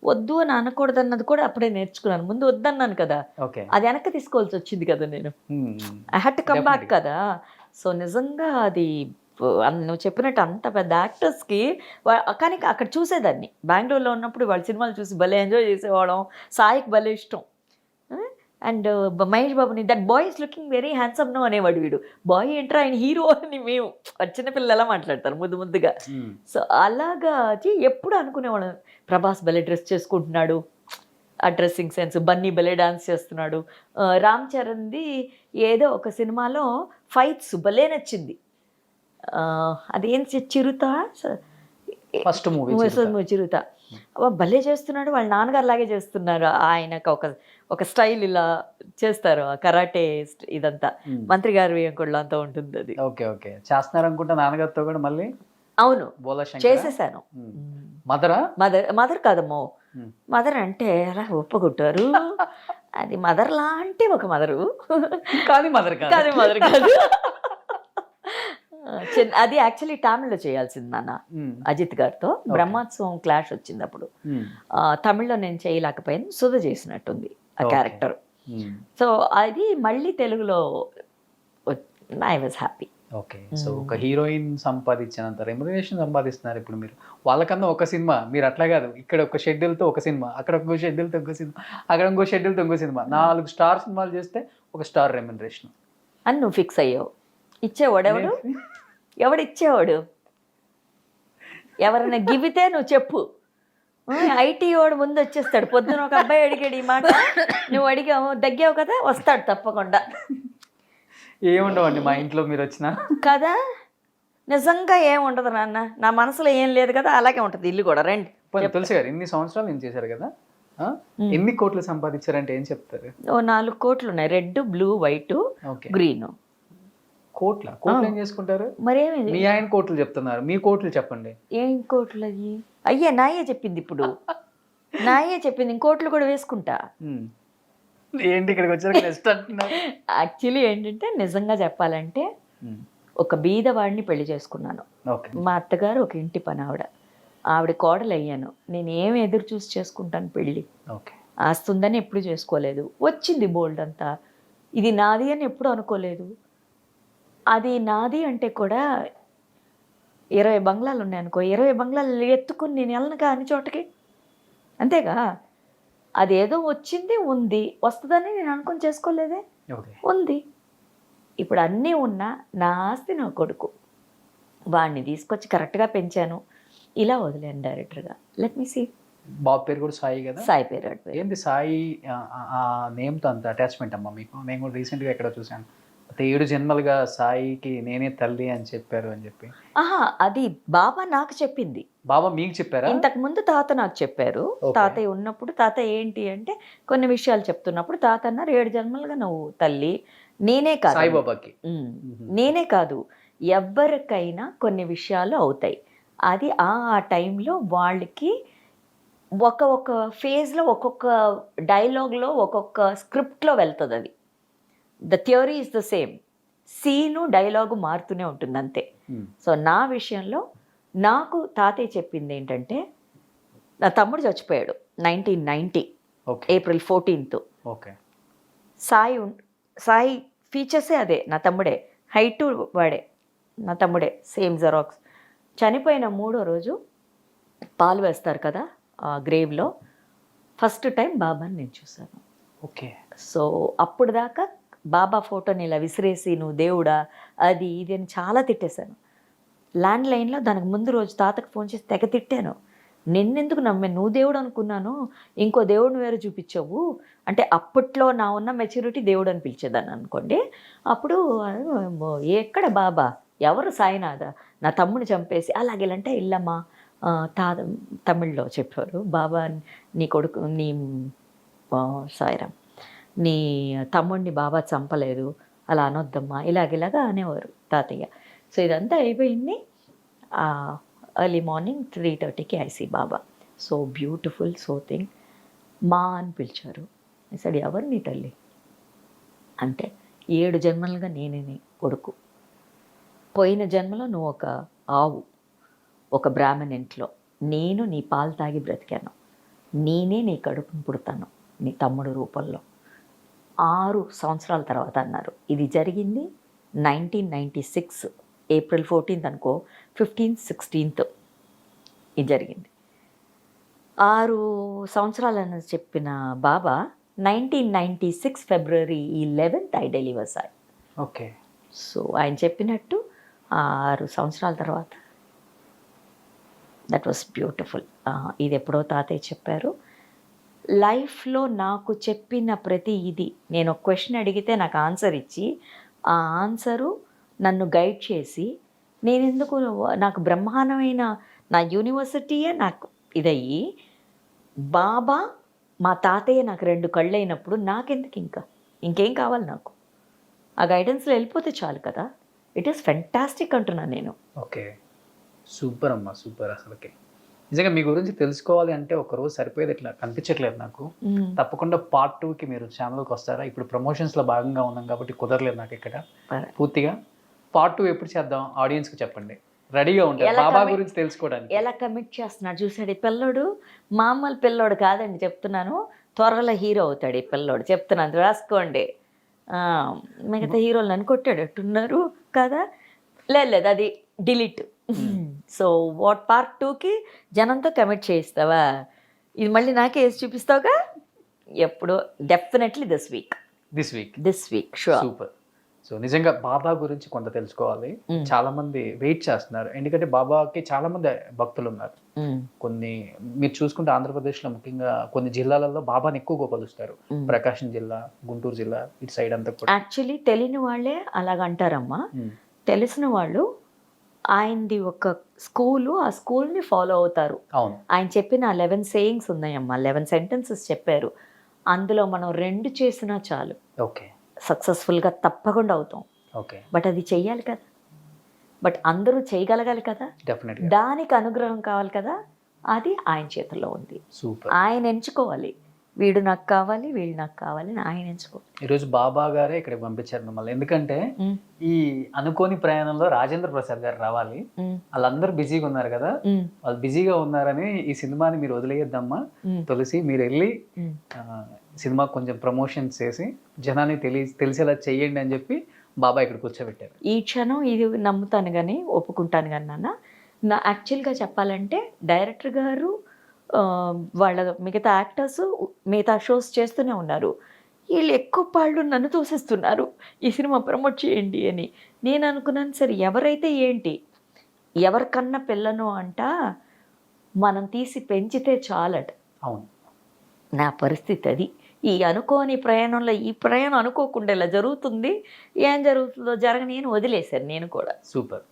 వద్దు అని అనకూడదు అన్నది కూడా అప్పుడే నేర్చుకున్నాను. ముందు వద్దన్నాను కదా, ఓకే. అది వెనక్కి తీసుకోవాల్సి వచ్చింది కదా నేను. I had to come back కదా. సో నిజంగా అది నువ్వు చెప్పినట్టు అంత పెద్ద యాక్టర్స్కి కానీ అక్కడ చూసేదాన్ని బెంగళూరులో ఉన్నప్పుడు వాళ్ళ సినిమాలు చూసి భలే ఎంజాయ్ చేసేవాళ్ళం. సాయికి భలే ఇష్టం. అండ్ మహేష్ బాబుని that boy is looking very handsome నో అనేవాడు వీడు. బాయ్ ఏంట్రా ఆయన హీరో అని మేము చిన్నపిల్లలు ఎలా మాట్లాడతారు ముద్దు ముద్దుగా. సో అలాగా ఎప్పుడు అనుకునేవాళ్ళం ప్రభాస్ భలే డ్రెస్ చేసుకుంటున్నాడు, ఆ డ్రెస్సింగ్ సెన్స్, బన్నీ భలే డాన్స్ చేస్తున్నాడు. రామ్ చరణ్ది ఏదో ఒక సినిమాలో ఫైట్స్ భలే నచ్చింది. అదేం చిరుత ఫస్ట్ మూవీ చిరుత భలే చేస్తున్నాడు. వాళ్ళ నాన్నగారు లాగే చేస్తున్నారు. ఆయనకు ఒక స్టైల్ ఇలా చేస్తారు, ఆ కరాటే ఇదంతా మంత్రి గారి వేయంకుళ్ళు అంతా ఉంటుంది అది. ఓకే ఓకే చేస్తున్నారు అనుకుంటా నాన్నగారితో కూడా మళ్ళీ. అవును చేసేసాను. మదర్ కాదమ్మో, మదర్ అంటే అలా ఒప్పుకుంటారు. అది మదర్ లాంటి ఒక మదరు కానీ మదర్ కాదు. అది యాక్చువల్లీ తమిళ్లో చేయాల్సింది నాన్న అజిత్ గారితో. బ్రహ్మోత్సవం క్లాష్ వచ్చింది అప్పుడు. తమిళ్లో నేను చేయలేకపోయాను, సుధ చేసినట్టుంది ఆ క్యారెక్టర్. సో అది మళ్ళీ తెలుగులో I was happy. Okay. So ఒక హీరోయిన్ సంపాదించినంత రెమ్యునరేషన్ సంపాదిస్తున్నారు ఇప్పుడు మీరు. వాళ్ళకన్నా ఒక సినిమా, మీరు అట్లా కాదు, ఇక్కడ ఒక షెడ్యూల్తో ఒక సినిమా, అక్కడ ఒక షెడ్యూల్తో ఒక సినిమా, అక్కడ ఇంకో షెడ్యూల్తో ఇంకో సినిమా, 4 స్టార్ సినిమాలు చేస్తే ఒక స్టార్ రెమ్యునరేషన్ అని నువ్వు ఫిక్స్ అయ్యావు. ఇచ్చేవాడు ఎవడు ఇచ్చేవాడు? ఎవరైనా గివితే నువ్వు చెప్పు. ఐటీ వాడు ముందు వచ్చేస్తాడు. పొద్దున ఒక అబ్బాయి అడిగాడు ఈ మాట, నువ్వు అడిగావు దగ్గావు కదా, వస్తాడు తప్పకుండా. ఏముండవండి మా ఇంట్లో మీరు వచ్చినా కదా. నిజంగా ఏం ఉండదు నాన్న, నా మనసులో ఏం లేదు కదా, అలాగే ఉంటుంది ఇల్లు కూడా. రండి. తులసి గారు ఇన్ని సంవత్సరాలు ఏం చేశారు కదా, ఎన్ని కోట్లు సంపాదించారంటే ఏం చెప్తారు? 4 కోట్లు ఉన్నాయి. Red, blue, white, green. కోట్లు ఏం చేసుకుంటారు? మరేమి మీ ఆయన కోట్లు చెప్తున్నారు, మీ కోట్లు చెప్పండి. ఏం కోట్లు అయ్యి? అయ్యే నాయే చెప్పింది ఇప్పుడు, నాయే చెప్పింది. ఇంకోట్లు కూడా వేసుకుంటా. ఏంటి ఇక్కడికి వచ్చారు? యాక్చువల్లీ ఏంటంటే నిజంగా చెప్పాలంటే ఒక బీదవాడిని పెళ్లి చేసుకున్నాను. మా అత్తగారు ఒక ఇంటి పని ఆవిడ కోడలు అయ్యాను. నేను ఏమి ఎదురు చూసి చేసుకుంటాను పెళ్ళి? ఆస్తుందని ఎప్పుడు చేసుకోలేదు. వచ్చింది బోల్డ్ అంతా. ఇది నాది అని ఎప్పుడు అనుకోలేదు. అది నాది అంటే కూడా 20 బంగ్లాలు ఉన్నాయనుకో, 20 బంగ్లాలు ఎత్తుకుని నేను వెళ్ళను కాని చోటకి, అంతేగా. అదేదో వచ్చింది, ఉంది, వస్తుందని నేను అనుకుని చేసుకోలేదే, ఉంది. ఇప్పుడు అన్నీ ఉన్నా నా ఆస్తి నా కొడుకు, వాడిని తీసుకొచ్చి కరెక్ట్గా పెంచాను, ఇలా వదిలేను డైరెక్టర్గా. Let me see. బాబు పేరు కూడా సాయి కదా? సాయి పేరు. ఏంది సాయి ఆ నేమ్తో అంత అటాచ్మెంట్ అమ్మా మీకు? నేను కూడా రీసెంట్గా ఎక్కడో చూశాను, 7 జన్మలుగా సాయికి నేనే తల్లి అని చెప్పారు అని చెప్పి. అది బాబా నాకు చెప్పింది. బాబా మీకు చెప్పారా? ఇంతకు ముందు తాత నాకు చెప్పారు. తాతయ్య ఉన్నప్పుడు తాత ఏంటి అంటే కొన్ని విషయాలు చెప్తున్నప్పుడు తాత అన్నారు, 7 జన్మలుగా నువ్వు తల్లి. నేనే కాదు, సాయిబాబాకి నేనే కాదు, ఎవరికైనా కొన్ని విషయాలు అవుతాయి. అది ఆ టైంలో వాళ్ళకి ఒక్కొక్క ఫేజ్లో ఒక్కొక్క డైలాగ్లో ఒక్కొక్క స్క్రిప్ట్లో వెళ్తుంది. అది the theory is the same, scene dialogue మారుతూనే ఉంటుంది అంతే. సో నా విషయంలో నాకు తాతయ్య చెప్పింది ఏంటంటే, నా తమ్ముడు చచ్చిపోయాడు 1990 ఏప్రిల్ 14th. సాయి ఫీచర్సే అదే, నా తమ్ముడే, హైటు వాడే, నా తమ్ముడే, సేమ్ జెరాక్స్. చనిపోయిన 3వ రోజు పాలు వేస్తారు కదా ఆ గ్రేవ్లో, ఫస్ట్ టైం బాబాని నేను చూశాను. సో అప్పుడు దాకా బాబా ఫోటోని ఇలా విసిరేసి నువ్వు దేవుడా అది ఇది అని చాలా తిట్టేశాను. ల్యాండ్ లైన్లో దానికి ముందు రోజు తాతకు ఫోన్ చేసి తెగ తిట్టాను. నిన్నెందుకు నమ్మే, నువ్వు దేవుడు అనుకున్నాను, ఇంకో దేవుడిని వేరే చూపించావు అంటే. అప్పట్లో నా ఉన్న మెచ్యూరిటీ దేవుడు అని పిలిచేదాన్ని అనుకోండి. అప్పుడు ఎక్కడ బాబా, ఎవరు సాయినాథ, నా తమ్ముడిని చంపేసి అలాగేలంటే ఇల్లమ్మా తమిళ్లో చెప్పారు, బాబా నీ కొడుకు నీ సాయిరామ్ నీ తమ్ముడిని బాబా చంపలేదు, అలా అనొద్దమ్మా, ఇలాగేలాగా అనేవారు తాతయ్య. సో ఇదంతా అయిపోయింది. ఎర్లీ మార్నింగ్ 3:30కి ఐసీ బాబా. సో బ్యూటిఫుల్, సో థింగ్ మా అని పిలిచారు. సరే ఎవరు నీ తల్లి అంటే, 7 జన్మలుగా నేనే నీ కొడుకు, పోయిన జన్మలో నువ్వు ఒక ఆవు, ఒక బ్రాహ్మణ్ ఇంట్లో నేను నీ పాలు తాగి బ్రతికాను, నేనే నీ కడుపును పుడతాను నీ తమ్ముడు రూపంలో. 6 సంవత్సరాల తర్వాత అన్నారు. ఇది జరిగింది 1996 ఏప్రిల్ 14th అనుకో, 15th 16th ఇది జరిగింది. 6 సంవత్సరాలని చెప్పిన బాబా 1996 ఫిబ్రవరి 11th ఐ డెలివర్స్ అయ్యి. ఓకే. సో ఆయన చెప్పినట్టు 6 సంవత్సరాల తర్వాత దట్ వాస్ బ్యూటిఫుల్. ఇది ఎప్పుడో తాతయ్య చెప్పారు. లైఫ్లో నాకు చెప్పిన ప్రతి ఇది, నేను ఒక క్వశ్చన్ అడిగితే నాకు ఆన్సర్ ఇచ్చి ఆ ఆన్సరు నన్ను గైడ్ చేసి, నేను ఎందుకు నాకు బ్రహ్మాండమైన నా యూనివర్సిటీయే నాకు ఇదయ్యి, బాబా మా తాతయ్య నాకు 2 కళ్ళు అయినప్పుడు నాకెందుకు ఇంకేం కావాలి నాకు? ఆ గైడెన్స్లో వెళ్ళిపోతే చాలు కదా. ఇట్ ఈస్ ఫెంటాస్టిక్ అంటున్నాను నేను. ఓకే, సూపర్ అమ్మా, సూపర్. అసలుకి నిజంగా మీ గురించి తెలుసుకోవాలి అంటే ఒకరోజు సరిపోయేది, ఇట్లా కనిపించట్లేదు నాకు. తప్పకుండా పార్ట్ 2కి మీరు ఛానల్కి వస్తారా? ఇప్పుడు ప్రమోషన్స్లో భాగంగా ఉన్నాం కాబట్టి కుదరలేదు నాకు ఇక్కడ పూర్తిగా. పార్ట్ 2 ఎప్పుడు చేద్దాం ఆడియన్స్కి చెప్పండి, రెడీగా ఉంటారు బాబా గురించి తెలుసుకోవడానికి. ఎలా కమిట్ చేస్తున్నాడు చూసాడు ఈ పిల్లోడు. మామూలు పిల్లోడు కాదండి చెప్తున్నాను, త్వరలో హీరో అవుతాడు ఈ పిల్లోడు చెప్తున్నాను, రాసుకోండి. మిగతా హీరోలు నన్ను కొట్టాడట్టున్నారు కదా. లేదు అది డిలీట్. సో వాట్ పార్ట్ 2కి జనంతో కమిట్ చేయిస్తావా? ఇది మళ్ళీ నాకే వేసి చూపిస్తావుగా ఎప్పుడు? Definitely this week sure. Super. So నిజంగా బాబా గురించి కొంత తెలుసుకోవాలి. చాలా మంది వెయిట్ చేస్తున్నారు, ఎందుకంటే బాబాకి చాలా మంది భక్తులు ఉన్నారు. కొన్ని మీరు చూసుకుంటే ఆంధ్రప్రదేశ్లో ముఖ్యంగా కొన్ని జిల్లాలలో బాబాని ఎక్కువగా కొలుస్తారు. ప్రకాశం జిల్లా, గుంటూరు జిల్లా, ఇటు సైడ్ అంతా కూడా. యాక్చువల్లీ తెలియని వాళ్ళే అలాగంటారమ్మా. తెలిసిన వాళ్ళు ఆయనది ఒక స్కూలు, ఆ స్కూల్ని ఫాలో అవుతారు. అవును, ఆయన చెప్పిన 11 సేయింగ్స్ ఉన్నాయమ్మా, 11 సెంటెన్సెస్ చెప్పారు. అందులో మనం 2 చేసినా చాలు, ఓకే, సక్సెస్ఫుల్గా తప్పకుండా అవుతాం. ఓకే, బట్ అది చెయ్యాలి కదా, బట్ అందరూ చేయగలగాలి కదా, డెఫినెట్గా దానికి అనుగ్రహం కావాలి కదా. అది ఆయన చేతుల్లో ఉంది. సూపర్. ఆయన ఎంచుకోవాలి, వీడు నాకు కావాలి, వీళ్ళు నాకు కావాలి అని ఆయన ఎంచుకోవాలి. ఈరోజు బాబా గారే ఇక్కడికి పంపించారు మిమ్మల్ని, ఎందుకంటే ఈ అనుకోని ప్రయాణంలో రాజేంద్ర ప్రసాద్ గారు రావాలి. వాళ్ళందరూ బిజీగా ఉన్నారు కదా, వాళ్ళు బిజీగా ఉన్నారని ఈ సినిమాని మీరు వదిలేయద్దమ్మా తులసి, మీరు వెళ్ళి సినిమా కొంచెం ప్రమోషన్ చేసి జనాన్ని తెలిసేలా చెయ్యండి అని చెప్పి బాబా ఇక్కడ కూర్చోబెట్టారు. ఈ క్షణం ఇది నమ్ముతాను కానీ ఒప్పుకుంటాను కానీ నా యాక్చువల్గా చెప్పాలంటే డైరెక్టర్ గారు వాళ్ళ మిగతా యాక్టర్స్ మిగతా షోస్ చేస్తూనే ఉన్నారు. వీళ్ళు ఎక్కువ పాళ్ళు నన్ను తోసేస్తున్నారు, ఈ సినిమా ప్రమోట్ చేయండి అని. నేను అనుకున్నాను సరే ఎవరైతే ఏంటి, ఎవరికన్నా పిల్లను అంట మనం తీసి పెంచితే చాలట. అవును, నా పరిస్థితి అది. ఈ అనుకోని ప్రయాణంలో ఈ ప్రయాణం అనుకోకుండా ఇలా జరుగుతుంది, ఏం జరుగుతుందో జరగని అని వదిలేశాను నేను కూడా. Super.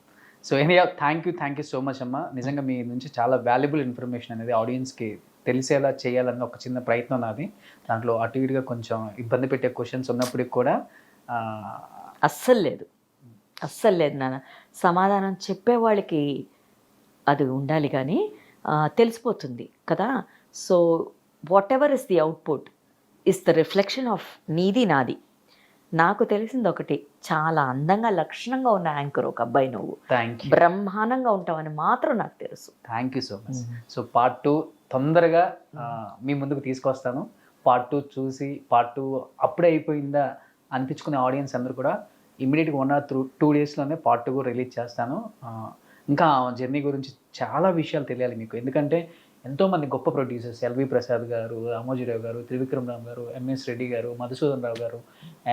So anyhow thank you so much అమ్మ. నిజంగా మీ నుంచి చాలా వాల్యుబుల్ ఇన్ఫర్మేషన్ అనేది ఆడియన్స్కి తెలిసేలా చేయాలన్న ఒక చిన్న ప్రయత్నం నాది. దాంట్లో అటు ఇటుగా కొంచెం ఇబ్బంది పెట్టే క్వశ్చన్స్ ఉన్నప్పటికి కూడా అస్సలు లేదు నాన్న. సమాధానం చెప్పేవాళ్ళకి అది ఉండాలి కానీ తెలిసిపోతుంది కదా. So what ever is the output is the reflection of నీది నాది. నాకు తెలిసింది ఒకటి, చాలా అందంగా లక్షణంగా ఉన్న యాంకర్ ఒక అబ్బాయి, నువ్వు బ్రహ్మాండంగా ఉంటావని మాత్రం నాకు తెలుసు. Thank you so much. So part 2 తొందరగా మీ ముందుకు తీసుకొస్తాను. పార్ట్ 2 చూసి పార్ట్ 2 అప్పుడే అయిపోయిందా అనిపించుకునే ఆడియన్స్ అందరూ కూడా ఇమీడియట్గా 1 or 2 డేస్లోనే పార్ట్ 2 కూడా రిలీజ్ చేస్తాను. ఇంకా జర్నీ గురించి చాలా విషయాలు తెలియాలి మీకు, ఎందుకంటే ఎంతోమంది గొప్ప ప్రొడ్యూసర్స్, ఎల్వి ప్రసాద్ గారు, రామోజీరావు గారు, త్రివిక్రమ్ రామ్ గారు, ఎంఎస్ రెడ్డి గారు, మధుసూదన్ రావు గారు,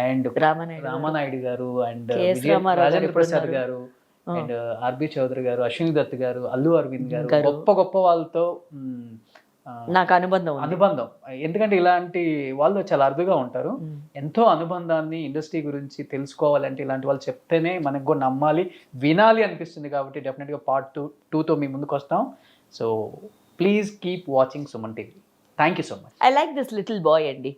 అండ్ రామానాయుడు గారు, అండ్ రాజేంద్ర ప్రసాద్ గారు, అండ్ ఆర్బి చౌదరి గారు, అశ్విని దత్ గారు, అల్లు అరవింద్ గారు, గొప్ప వాళ్ళతో నాకు అనుబంధం. ఎందుకంటే ఇలాంటి వాళ్ళు చాలా అరుదుగా ఉంటారు. ఎంతో అనుబంధాన్ని ఇండస్ట్రీ గురించి తెలుసుకోవాలంటే ఇలాంటి వాళ్ళు చెప్తేనే మనకు కూడా నమ్మాలి, వినాలి అనిపిస్తుంది. కాబట్టి డెఫినెట్గా పార్ట్ 2తో మీ ముందుకు వస్తాం. So please keep watching Suman TV. Thank you so much. I like this little boy అండి.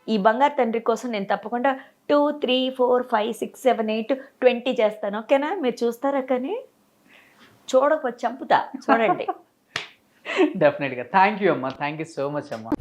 ఈ బంగారు తండ్రి కోసం నేను తప్పకుండా 2, 3, 4, 5, 6, 7, 8, 20 చేస్తాను. ఓకేనా? మీరు చూస్తారా? కానీ చూడకపోతే చంపుతా, చూడండి. డెఫినెట్గా. థ్యాంక్ యూ అమ్మా, థ్యాంక్ యూ సో మచ్ అమ్మా.